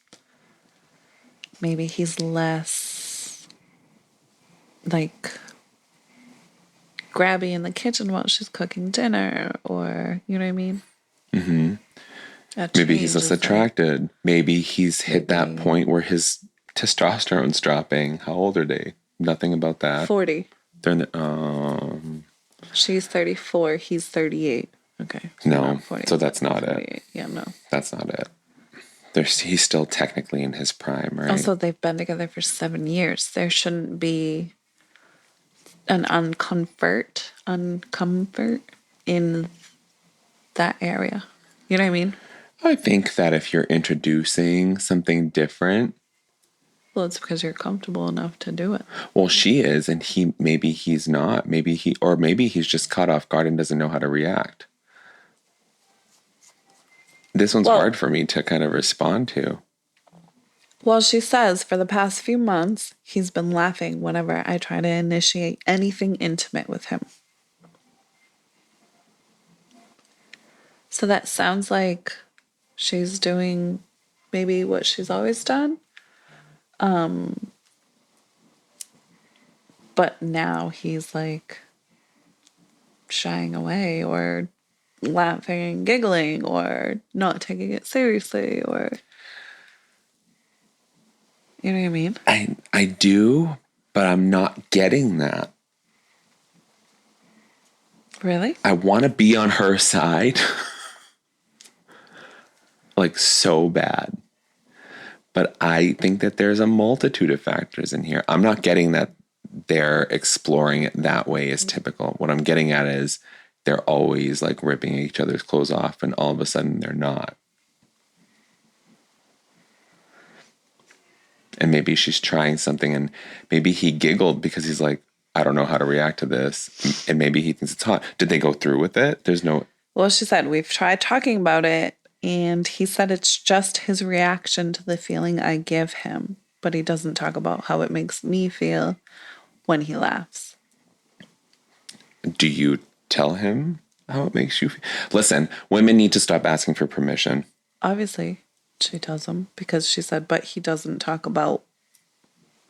Maybe he's less like grabby in the kitchen while she's cooking dinner, or you know what I mean? That Maybe he's change less is like attracted. Maybe he's hit that maybe point where his testosterone's dropping. How old are they? Nothing about that. 40. They're in the, She's 34, he's 38. Okay, so no, not 40, so that's not it. 48. Yeah, no. That's not it. He's still technically in his prime, right? Also, they've been together for 7 years. There shouldn't be an uncomfort in that area. You know what I mean? I think that if you're introducing something different, Well, it's because you're comfortable enough to do it. well, she is, and maybe he's not. Maybe he's just caught off guard and doesn't know how to react. This one's Well, hard for me to kind of respond to. well, she says for the past few months, he's been laughing whenever I try to initiate anything intimate with him. So that sounds like she's doing maybe what she's always done. But now he's like shying away or laughing and giggling or not taking it seriously or you know what I mean? I do, but I'm not getting that. Really? I want to be on her side like so bad. But I think that there's a multitude of factors in here. I'm not getting that they're exploring it that way is typical. What I'm getting at is they're always like ripping each other's clothes off and all of a sudden they're not. And maybe she's trying something and maybe he giggled because he's like, I don't know how to react to this. And maybe he thinks it's hot. Did they go through with it? There's no. Well, she said we've tried talking about it and he said it's just his reaction to the feeling I give him, but he doesn't talk about how it makes me feel when he laughs. Do you tell him how it makes you feel? Listen, women need to stop asking for permission. Obviously, she tells him because she said, but he doesn't talk about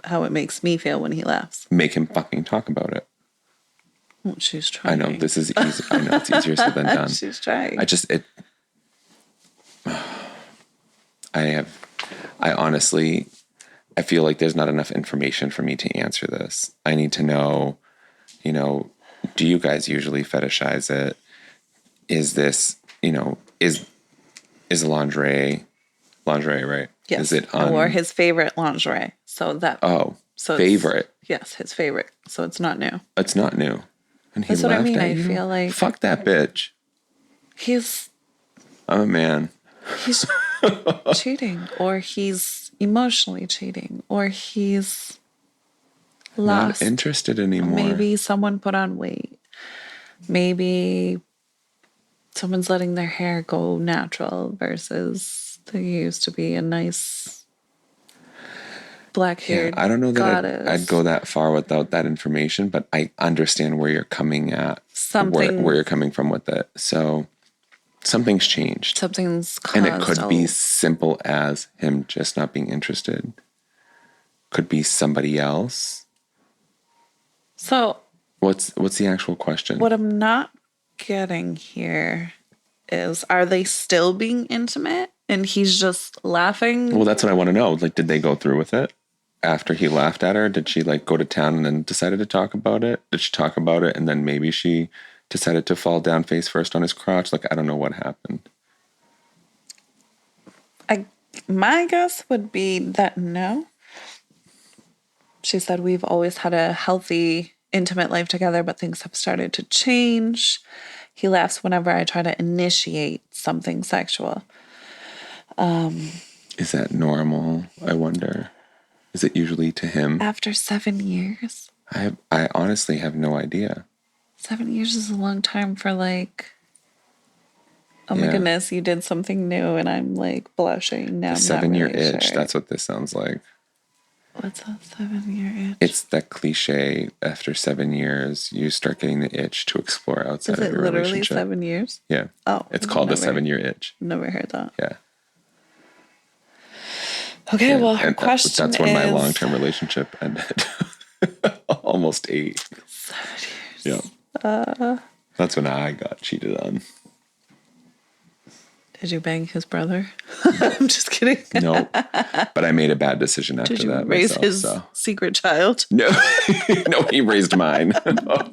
how it makes me feel when he laughs. Make him fucking talk about it. Well, she's I trying. know this is easy. I know it's easier said than done. She's trying. I honestly, I feel like there's not enough information for me to answer this. I need to know, do you guys usually fetishize it? Is this, is lingerie, right? Yes. Is it or his favorite lingerie. So that. Oh, so favorite. Yes, his favorite. So it's not new. It's not new. And he That's what I laughed mean. at I you? feel like Fuck that bitch. I'm a man. He's cheating, or he's emotionally cheating, or he's Not lost. interested anymore. Maybe someone put on weight. Maybe someone's letting their hair go natural versus they used to be a nice black-haired I don't know that goddess. I'd go that far without that information, but I understand where you're coming at, where you're coming from with it. So something's changed. Something's caused. And it could be simple as him just not being interested. Could be somebody else. So what's the actual question? What I'm not getting here is, are they still being intimate and he's just laughing? Well, that's what I want to know. Like, did they go through with it after he laughed at her? Did she like go to town and then decided to talk about it? Did she talk about it and then maybe she decided to fall down face first on his crotch? Like, I don't know what happened. My guess would be that no. She said we've always had a healthy, intimate life together, but things have started to change. He laughs whenever I try to initiate something sexual. Is that normal? I wonder. Is it usually to him? After 7 years? I honestly have no idea. 7 years is a long time for like, oh my Yeah. goodness, you did something new and I'm like blushing. Now The I'm not 7-year really itch. sure. That's what this sounds like. What's a 7-year itch? It's that cliche. After 7 years, you start getting the itch to explore outside Is of it your literally relationship. 7 years? Yeah. Oh. It's called the 7-year itch. Never heard that. Yeah. Okay, Yeah. well, her And question that's when my is- long-term relationship ended. Almost 8. 7 years. Yeah. That's when I got cheated on. Did you bang his brother? I'm just kidding. No, but I made a bad decision after Did you that raise myself. his So secret child? no, no, he raised mine. Oh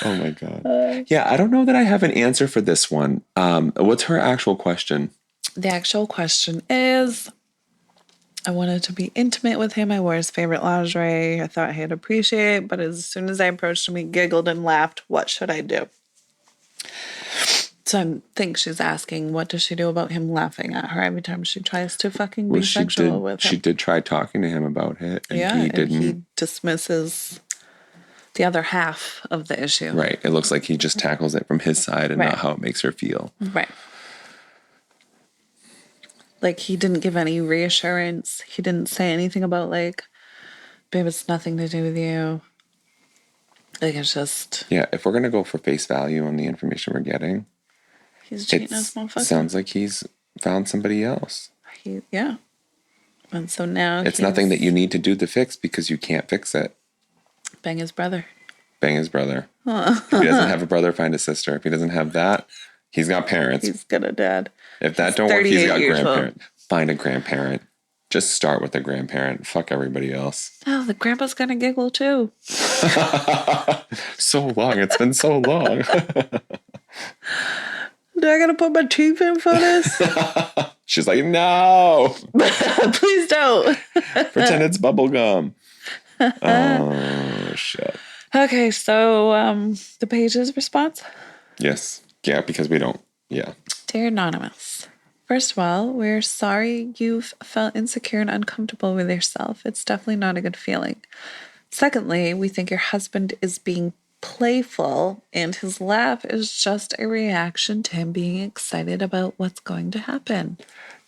my god. Yeah, I don't know that I have an answer for this one. What's her actual question? The actual question is, I wanted to be intimate with him. I wore his favorite lingerie. I thought he'd appreciate it, but as soon as I approached him, he giggled and laughed. What should I do? So I think she's asking, what does she do about him laughing at her every time she tries to fucking be sexual with him? She did try talking to him about it, and he didn't. He dismisses the other half of the issue. Right. It looks like he just tackles it from his side and Right. not how it makes her feel. Right. Like, he didn't give any reassurance. He didn't say anything about, like, babe, it's nothing to do with you. Like, it's just... Yeah, if we're going to go for face value on the information we're getting, He's cheating it us, motherfucker. sounds like he's found somebody else. Yeah. And so now it's nothing that you need to do to fix because you can't fix it. Bang his brother. Bang his brother. If he doesn't have a brother, find a sister. If he doesn't have that, he's got parents. He's got a dad. If that don't work, he's got grandparent. Find a grandparent. Just start with a grandparent. Fuck everybody else. Oh, the grandpa's gonna giggle too. So long. It's been so long. Do I gotta put my teeth in for this? She's like, no. Please don't. Pretend it's bubble gum. Oh, shit. Okay, so the page's response? Yes. Yeah, because we don't. Yeah. Dear Anonymous, first of all, we're sorry you've felt insecure and uncomfortable with yourself. It's definitely not a good feeling. Secondly, we think your husband is being playful and his laugh is just a reaction to him being excited about what's going to happen.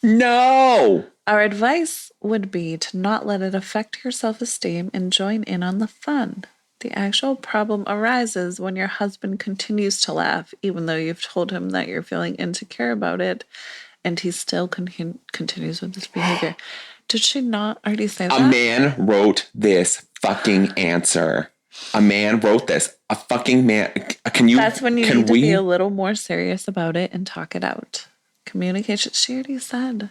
No! Our advice would be to not let it affect your self-esteem and join in on the fun. The actual problem arises when your husband continues to laugh, even though you've told him that you're feeling insecure about it, and he still continues with this behavior. Did she not already say that? A man wrote this fucking answer. A man wrote this. A fucking man. Can you? That's when you need to be a little more serious about it and talk it out. Communication. She already said.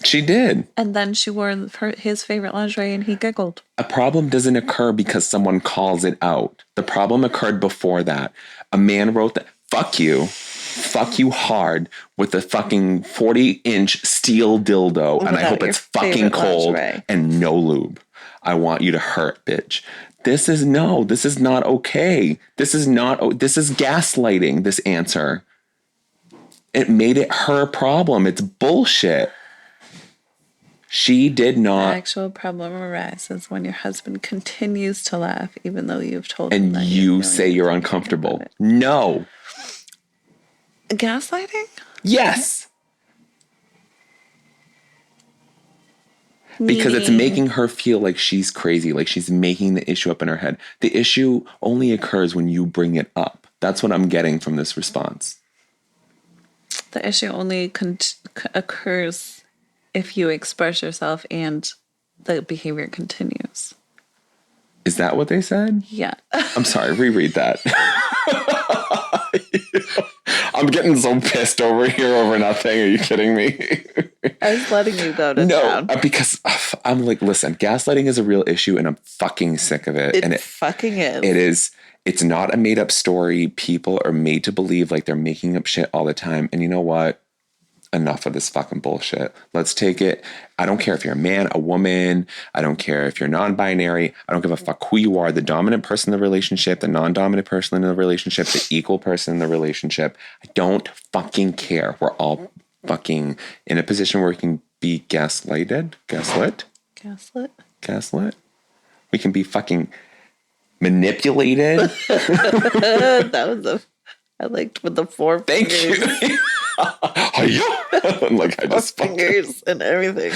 She did. And then she wore his favorite lingerie and he giggled. A problem doesn't occur because someone calls it out. The problem occurred before that. A man wrote that. Fuck you. Fuck you hard with a fucking 40-inch steel dildo. And I hope it's fucking cold and no lube. I want you to hurt, bitch. This is not okay. This is gaslighting, this answer. It made it her problem. It's bullshit. She did not. The actual problem arises when your husband continues to laugh, even though you've told him and that you say you're uncomfortable. No. Gaslighting? Yes. Because it's making her feel like she's crazy, like she's making the issue up in her head. The issue only occurs when you bring it up. That's what I'm getting from this response. The issue only occurs if you express yourself and the behavior continues. Is that what they said? Yeah. I'm sorry, reread that. I'm getting so pissed over here over nothing. Are you kidding me? I was letting you go to town. No, because I'm like, listen, gaslighting is a real issue and I'm fucking sick of it. It fucking is. It is. It's not a made up story. People are made to believe like they're making up shit all the time. And you know what? enough of this fucking bullshit. Let's take it. I don't care if you're a man, a woman. I don't care if you're non-binary. I don't give a fuck who you are, the dominant person in the relationship, the non-dominant person in the relationship, the equal person in the relationship. I don't fucking care. We're all fucking in a position where we can be gaslit. We can be fucking manipulated. That was I liked with the four Thank fingers. you. Like I just Fingers and everything.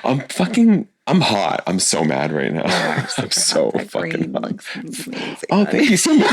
I'm hot. I'm so mad right now. I'm so That fucking green hot. looks amazing. Oh, thank you so much.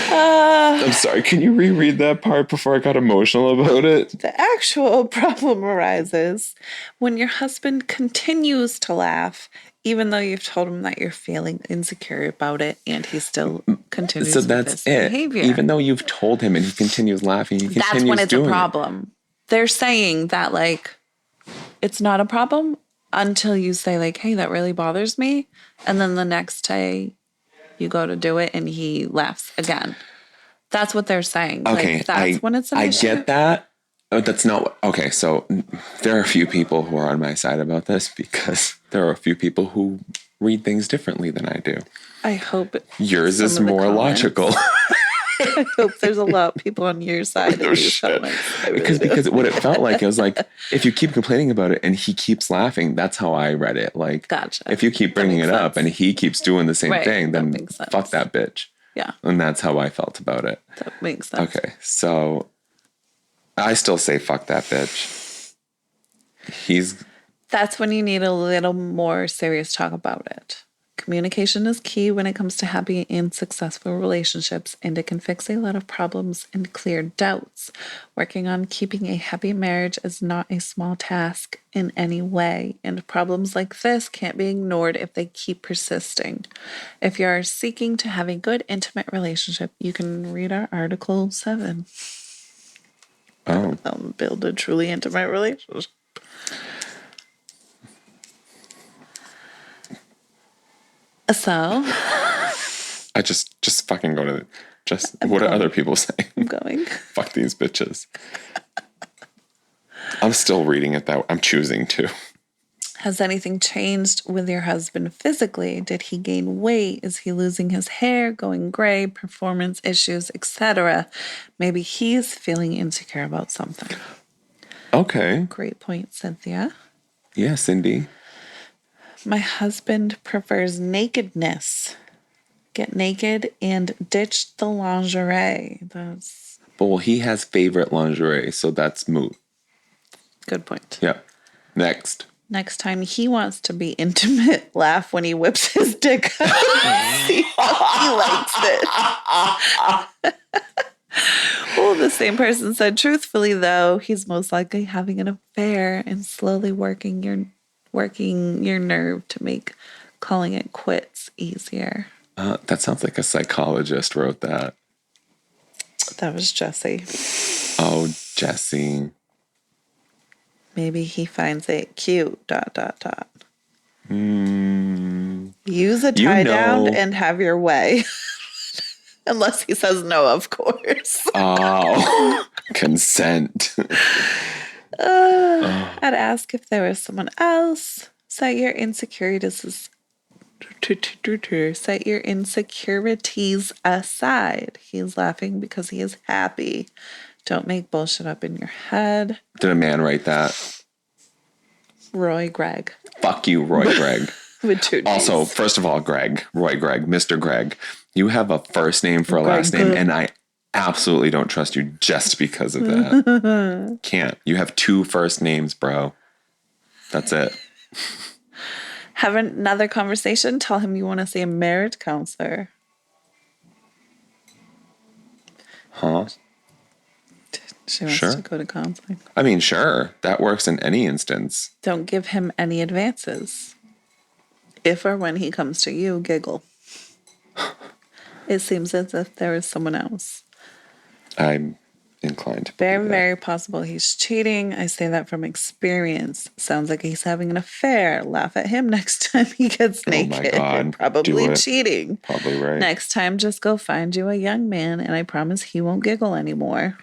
I'm sorry. Can you reread that part before I got emotional about it? The actual problem arises when your husband continues to laugh, even though you've told him that you're feeling insecure about it, and he still continues So with that's this it. behavior. Even though you've told him and he continues laughing, he continues That's when it's a doing it. problem. They're saying that, like, it's not a problem until you say, like, hey, that really bothers me. And then the next day you go to do it and he laughs again. That's what they're saying. Okay, like, that's when it's an issue. I get that. But that's not what, okay. So there are a few people who are on my side about this because there are a few people who read things differently than I do. I hope Yours is more logical. I hope there's a lot of people on your side Oh, of these shit. comments. I really Because do. what it felt like, it was like, if you keep complaining about it and he keeps laughing, that's how I read it. Like, Gotcha. if you keep bringing makes it up sense. and he keeps doing the same Right, thing, that then makes sense. fuck that bitch. Yeah, And that's how I felt about it. that makes sense. Okay, so I still say fuck that bitch. That's when you need a little more serious talk about it. Communication is key when it comes to happy and successful relationships, and it can fix a lot of problems and clear doubts. Working on keeping a happy marriage is not a small task in any way, and problems like this can't be ignored if they keep persisting. If you are seeking to have a good, intimate relationship, you can read our Article 7. Oh, Build a truly intimate relationship. So, I just fucking go to what are other people saying? I'm going. Fuck these bitches. I'm still reading it that I'm choosing to. Has anything changed with your husband physically? Did he gain weight? Is he losing his hair, going gray, performance issues, etc.? Maybe he's feeling insecure about something. Okay. Great point, Cynthia. Yeah, Cindy. My husband prefers nakedness. Get naked and ditch the lingerie. That's Well, he has favorite lingerie, so that's moot. good point. Yeah. Next. Next time he wants to be intimate, laugh when he whips his dick out. See how he likes it. Well, the same person said, truthfully, though, he's most likely having an affair and slowly working your nerve to make calling it quits easier. That sounds like a psychologist wrote that. That was Jesse. Oh, Jesse. Maybe he finds it cute, ... Mm, Use a tie down and have your way. Unless he says no, of course. oh, consent. I'd ask if there was someone else. Set your insecurities aside. He's laughing because he is happy. Don't make bullshit up in your head. Did a man write that? Roy Gregg. Fuck you, Roy Gregg. With 2 Gs. Also, first of all, Roy Gregg, Mr. Gregg, you have a first name for a last name, and I absolutely don't trust you just because of that. Can't. You have 2 first names, bro. That's it. Have another conversation. Tell him you want to see a marriage counselor. Huh? She wants Sure. to go to counseling. I mean, sure. That works in any instance. Don't give him any advances. If or when he comes to you, giggle. It seems as if there is someone else. I'm inclined to Very, believe that. very possible he's cheating. I say that from experience. Sounds like he's having an affair. Laugh at him next time he gets Oh naked. my God. Do Probably it. cheating. Probably right. Next time, just go find you a young man, and I promise he won't giggle anymore.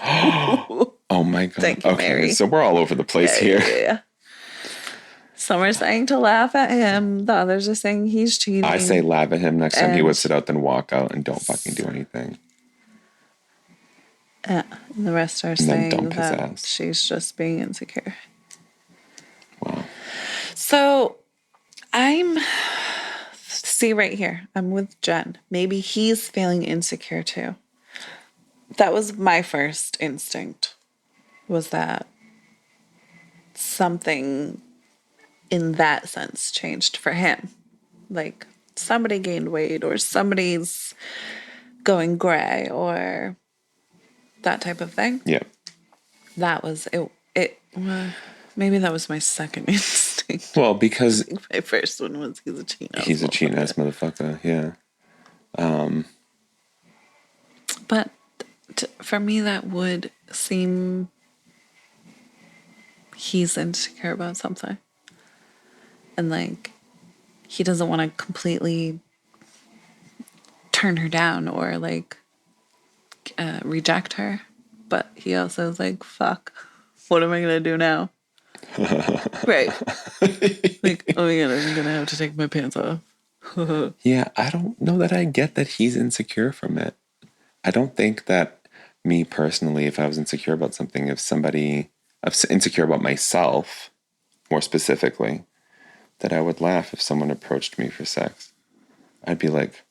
Oh my God. Thank you, okay, Mary. so we're all over the place here. Yeah. Some are saying to laugh at him. The others are saying he's cheating. I say laugh at him next time he And- whips it out, then walk out and don't fucking do anything. Yeah. And the rest are then saying dump his that ass. she's just being insecure. Wow. So see right here, I'm with Jen. Maybe he's feeling insecure too. That was my first instinct, was that something in that sense changed for him. Like somebody gained weight or somebody's going gray or that type of thing. Yeah. That was it. Maybe that was my second instinct. Well, because My first one was he's a cheat ass. he's a cheating ass motherfucker. Yeah. But for me, that would seem he's insecure about something. And like, he doesn't want to completely turn her down or like reject her. But he also is like, fuck, what am I going to do now? Right. Like, oh my God, I'm going to have to take my pants off. Yeah, I don't know that I get that he's insecure from it. I don't think that me personally, if I was insecure about something, I was insecure about myself, more specifically, that I would laugh if someone approached me for sex. I'd be like,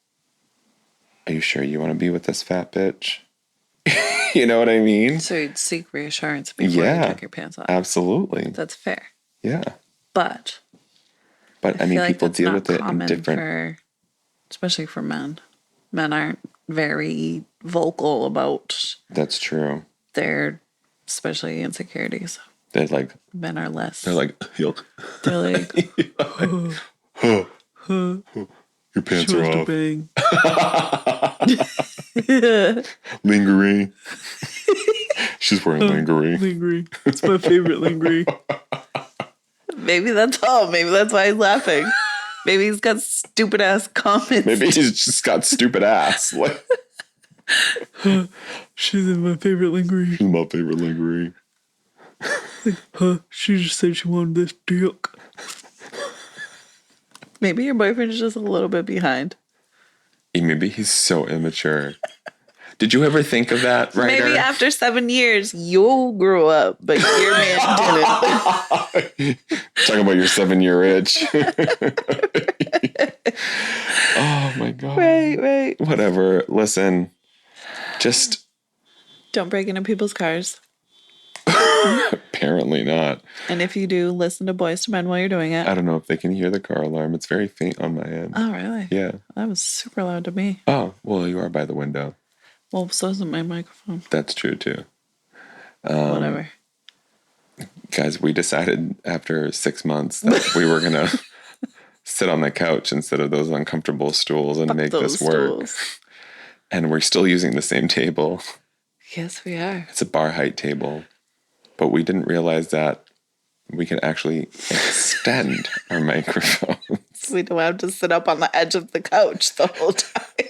are you sure you want to be with this fat bitch? You know what I mean? So you'd seek reassurance before you took your pants off. Absolutely. That's fair. Yeah. But I mean, feel like people that's deal not with it in common different... especially for men. Men aren't very vocal about That's true. their, especially insecurities. They're like... Men are less. They're like... They're like, Your pants are off. bang. Lingerie. She's wearing lingerie. Lingerie. It's my favorite lingerie. Maybe that's all. Maybe that's why he's laughing. Maybe he's got stupid ass comments. Maybe he's just got stupid ass. Like, she's in my favorite lingerie. she's my favorite lingerie. She just said she wanted this dick. Maybe your boyfriend's just a little bit behind. Maybe he's so immature. Did you ever think of that, writer? Maybe after 7 years, you'll grow up, but your man didn't. Talking about your 7-year itch. Oh my God. Right. Whatever. Listen, just... Don't break into people's cars. Apparently not. And if you do, listen to Boys to Men while you're doing it. I don't know if they can hear the car alarm. It's very faint on my end. Oh, really? Yeah. That was super loud to me. Oh, well, you are by the window. Well, so isn't my microphone. That's true, too. Whatever. Guys, we decided after 6 months that we were going to sit on the couch instead of those uncomfortable stools and make this work. Stools. And we're still using the same table. Yes, we are. It's a bar height table. But we didn't realize that we can actually extend our microphones. We don't have to sit up on the edge of the couch the whole time.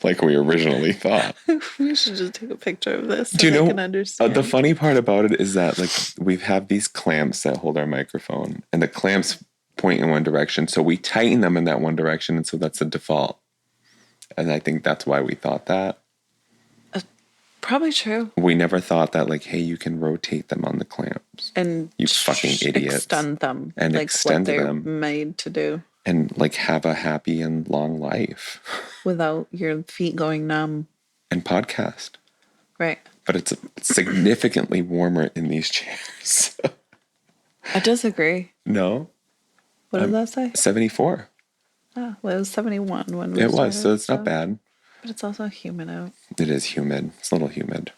Like we originally thought. We should just take a picture of this so Do you they know, can understand. the funny part about it is that like we have these clamps that hold our microphone and the clamps point in one direction. So we tighten them in that one direction. And so that's the default. And I think that's why we thought that. Probably true. We never thought that like, hey, you can rotate them on the clamps. And you fucking idiots. Extend them. And like extend what they're them. made to do. And like have a happy and long life. Without your feet going numb. And podcast. Right. But it's significantly warmer in these chairs. I disagree. No. What did that say? 74. Oh, well, it was 71 when we It started, was, so it's not bad. But it's also humid out. It is humid. It's a little humid.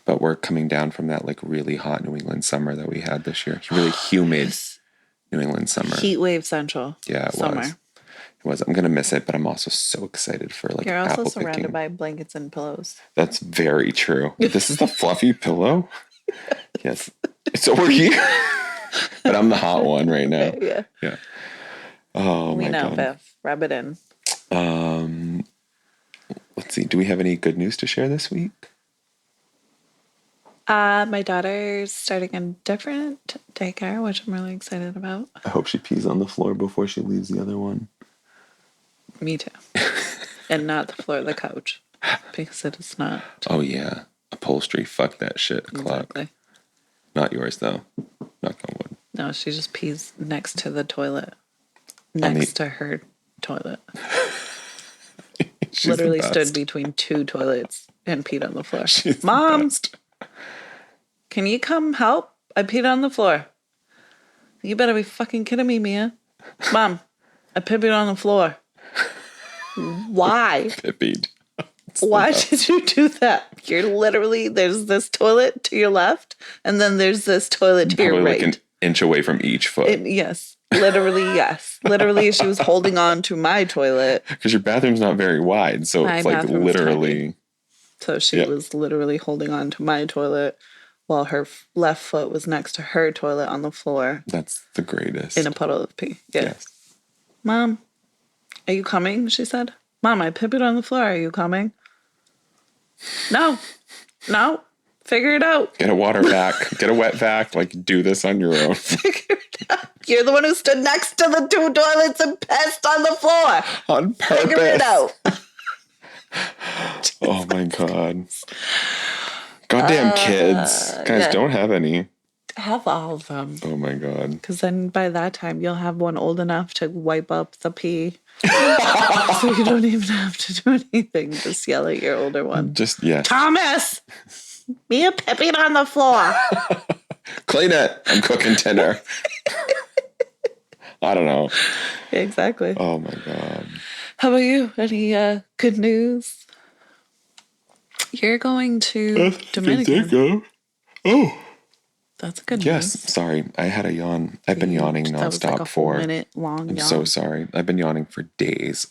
But we're coming down from that like really hot New England summer that we had this year. Really humid New England summer. Heat wave central. Yeah, it summer. was. was. I'm gonna miss it, but I'm also so excited for like You're also apple surrounded picking. by blankets and pillows. That's very true. This is the fluffy pillow. Yes, it's over here, but I'm the hot one right now. Yeah. Yeah. Oh We my know, god. Biff. Rub it in. Let's see. Do we have any good news to share this week? My daughter's starting a different daycare, which I'm really excited about. I hope she pees on the floor before she leaves the other one. Me too. And not the floor of the couch. Because it is not. Oh yeah, upholstery. Fuck that shit. Exactly. Not yours though. Knock on wood. No, she just pees next to the toilet. Next to her toilet. She's Literally the stood best. between two toilets and peed on the floor. She's the Mom, best. can you come help? I peed on the floor. You better be fucking kidding me, Mia. Mom, I peed on the floor. Why? Pippied. Why did you do that? You're literally, there's this toilet to your left, and then there's this toilet to your Probably right. like an inch away from each foot. Yes. Literally, yes. Literally, she was holding on to my toilet. Because your bathroom's not very wide, so My it's like bathroom's literally. So she was literally holding on to my toilet while her left foot was next to her toilet on the floor That's the greatest. in a puddle of pee. Yeah. Yes. Mom, are you coming? She said. Mom, I piped on the floor. Are you coming? No. No. Figure it out. Get a water vac. Get a wet vac. Like, do this on your own. Figure it out. You're the one who stood next to the two toilets and pissed on the floor. On purpose. Figure it out. Oh my god. Goddamn kids. Guys, yeah. don't have any. Have all of them. Oh my god. Because then by that time, you'll have one old enough to wipe up the pee. So you don't even have to do anything. Just yell at your older one. Just, yes. Thomas! Mia pipping on the floor. Clean it. I'm cooking dinner. I don't know. Yeah, exactly. Oh my god. How about you? Any good news? You're going to Dominican. Oh. That's good Yes. news. Sorry. I had a yawn. I've been yawning That was nonstop like a for. whole minute long I'm yawn. so sorry. I've been yawning for days.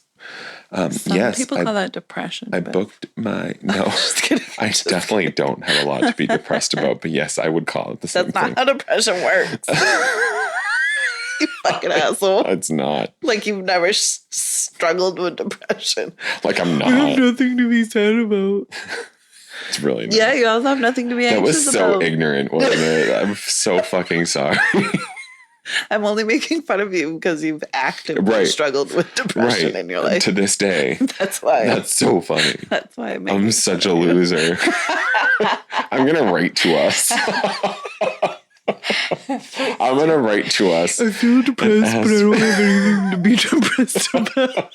Some Yes. people call that depression. I but- booked my. No. Just kidding. I definitely don't have a lot to be depressed about, but yes, I would call it the same That's not thing. how depression works. You fucking asshole. It's not. Like you've never struggled with depression. Like I'm not. nothing to be sad about. It's really not. Yeah, you also have nothing to be That anxious was so about. ignorant, wasn't it? I'm so fucking sorry. I'm only making fun of you because you've actively Right. struggled with depression Right. in your life. To this day. That's why. That's so funny. That's why I'm I'm such a loser. I'm going to write to us. I'm going to write to us. I feel depressed, but I don't have anything to be depressed about.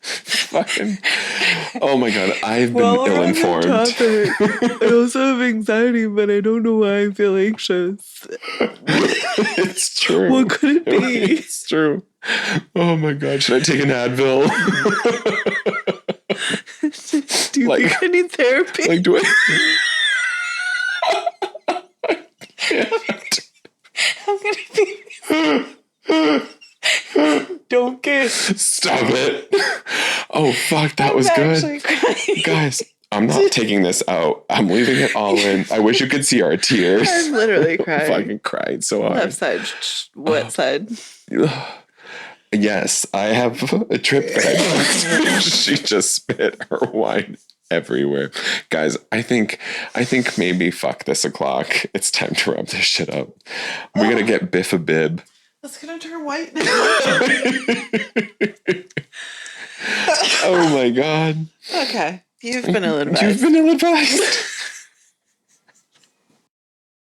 Fucking. Oh my God. I've been ill-informed. I also have anxiety, but I don't know why I feel anxious. It's true. What could it be? It's true. Oh my God. Should I take an Advil? Do you Like- think I need therapy? Like, do I? I'm gonna be. Don't get. Stop it. Oh, fuck. That was Actually good. crying. Guys, I'm not taking this out. I'm leaving it all in. I wish you could see our tears. I'm literally I crying. fucking cried so hard. Left side, wet side. Yes, I have a trip bag. She just spit her wine everywhere. Guys, I think maybe fuck this o'clock. It's time to wrap this shit up. We're gonna get Biff a bib. It's gonna turn white now. Oh my God. Okay, you've been ill-advised. You've been ill-advised.